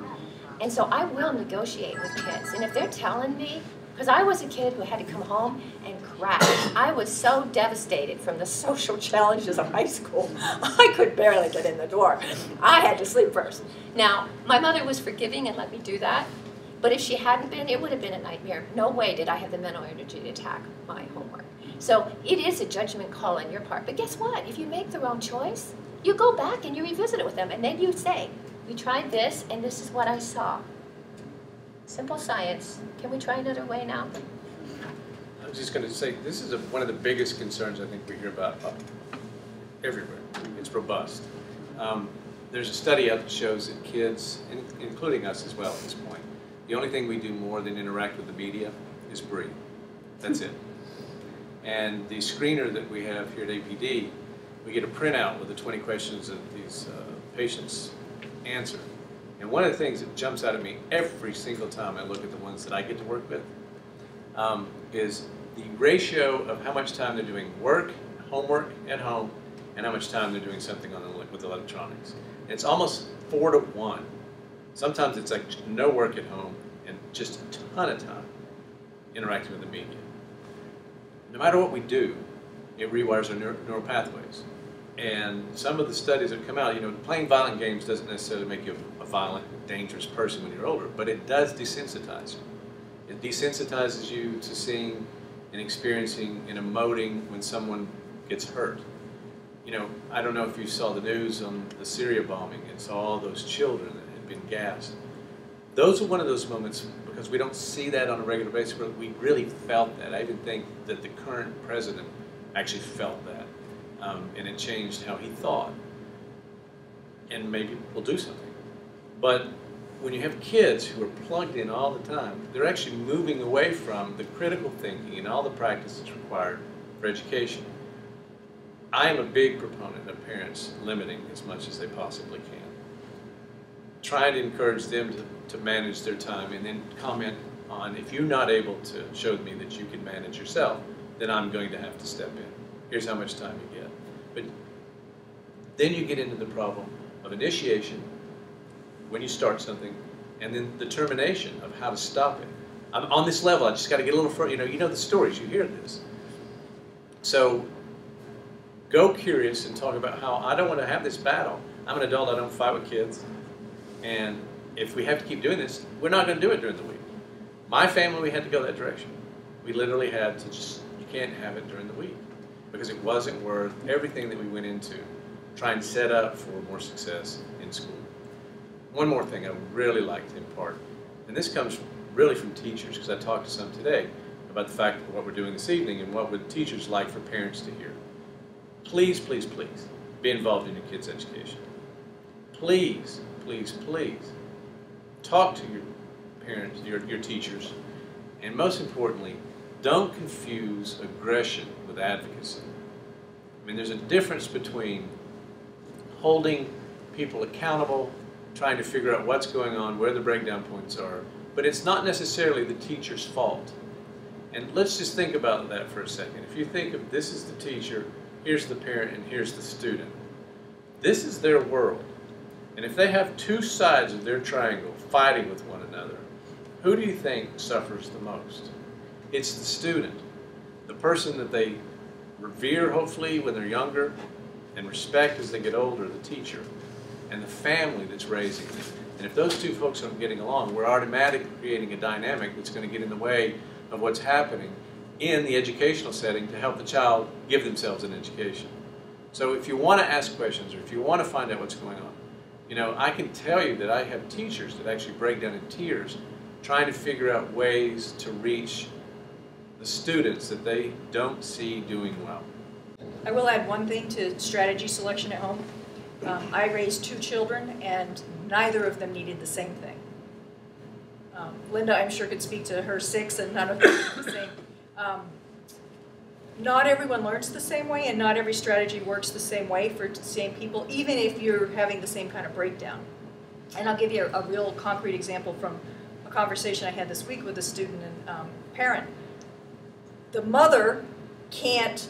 And so I will negotiate with kids. And if they're telling me, because I was a kid who had to come home and crash. I was so devastated from the social challenges of high school. I could barely get in the door. I had to sleep first. Now, my mother was forgiving and let me do that. But if she hadn't been, it would have been a nightmare. No way did I have the mental energy to attack my homework. So it is a judgment call on your part. But guess what? If you make the wrong choice, you go back and you revisit it with them. And then you say, we tried this, and this is what I saw. Simple science. Can we try another way now? I was just going to say, this is one of the biggest concerns I think we hear about everywhere. It's robust. There's a study out that shows that kids, including us as well at this point, the only thing we do more than interact with the media is breathe. That's it. And the screener that we have here at APD, we get a printout with the 20 questions that these patients answer. And one of the things that jumps out at me every single time I look at the ones that I get to work with is the ratio of how much time they're doing work, homework at home, and how much time they're doing something with electronics. And it's almost 4 to 1. Sometimes it's like no work at home and just a ton of time interacting with the media. No matter what we do, it rewires our neural pathways. And some of the studies that come out, you know, playing violent games doesn't necessarily make you a violent, dangerous person when you're older, but it does desensitize you. It desensitizes you to seeing and experiencing and emoting when someone gets hurt. You know, I don't know if you saw the news on the Syria bombing and saw all those children that had been gassed. Those are one of those moments, because we don't see that on a regular basis, where we really felt that. I even think that the current president actually felt that. And it changed how he thought. And maybe we'll do something. But when you have kids who are plugged in all the time, they're actually moving away from the critical thinking and all the practices required for education. I am a big proponent of parents limiting as much as they possibly can. Trying to encourage them to manage their time, and then comment on, if you're not able to show me that you can manage yourself, then I'm going to have to step in. Here's how much time you get. But then you get into the problem of initiation, when you start something, and then the termination of how to stop it. On this level, I just got to get a little further. You know the stories, you hear this. So go curious and talk about how I don't want to have this battle. I'm an adult, I don't fight with kids. And if we have to keep doing this, we're not going to do it during the week. My family, we had to go that direction. We literally had to just, you can't have it during the week, because it wasn't worth everything that we went into trying to set up for more success in school. One more thing I really like to impart, and this comes really from teachers, because I talked to some today about the fact of what we're doing this evening and what would teachers like for parents to hear. Please, please, please be involved in your kids' education. Please, please, please talk to your parents, your teachers, and most importantly, don't confuse aggression with advocacy. I mean, there's a difference between holding people accountable trying to figure out what's going on, where the breakdown points are, but it's not necessarily the teacher's fault. And let's just think about that for a second. If you think of this is the teacher, here's the parent, and here's the student. This is their world. And if they have two sides of their triangle fighting with one another, who do you think suffers the most? It's the student, the person that they revere, hopefully, when they're younger, and respect as they get older, the teacher, and the family that's raising them. And if those two folks aren't getting along, we're automatically creating a dynamic that's going to get in the way of what's happening in the educational setting to help the child give themselves an education. So if you want to ask questions, or if you want to find out what's going on, you know, I can tell you that I have teachers that actually break down in tears trying to figure out ways to reach the students that they don't see doing well. I will add one thing to strategy selection at home. I raised 2 children, and neither of them needed the same thing. Linda, I'm sure, could speak to her 6, and none of them need the same. Not everyone learns the same way, and not every strategy works the same way for the same people, even if you're having the same kind of breakdown. And I'll give you a real concrete example from a conversation I had this week with a student and parent. The mother can't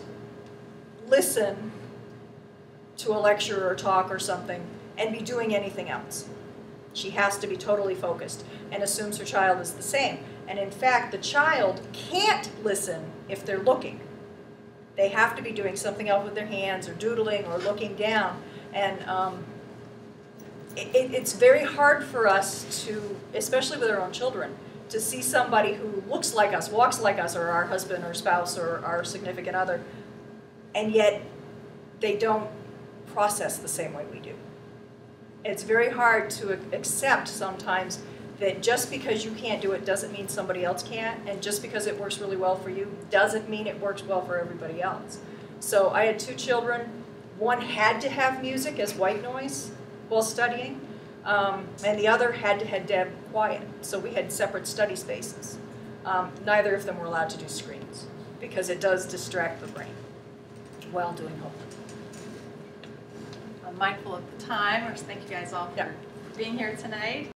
listen to a lecture or talk or something and be doing anything else. She has to be totally focused and assumes her child is the same. And in fact, the child can't listen if they're looking. They have to be doing something else with their hands or doodling or looking down. And it's very hard for us to, especially with our own children, to see somebody who looks like us, walks like us, or our husband or spouse or our significant other, and yet they don't process the same way we do. It's very hard to accept sometimes that just because you can't do it doesn't mean somebody else can't, and just because it works really well for you doesn't mean it works well for everybody else. So I had 2 children. One had to have music as white noise while studying, and the other had to have dead quiet. So we had separate study spaces. Neither of them were allowed to do screens because it does distract the brain while doing homework. I'm mindful of the time. I just thank you guys all for being here tonight.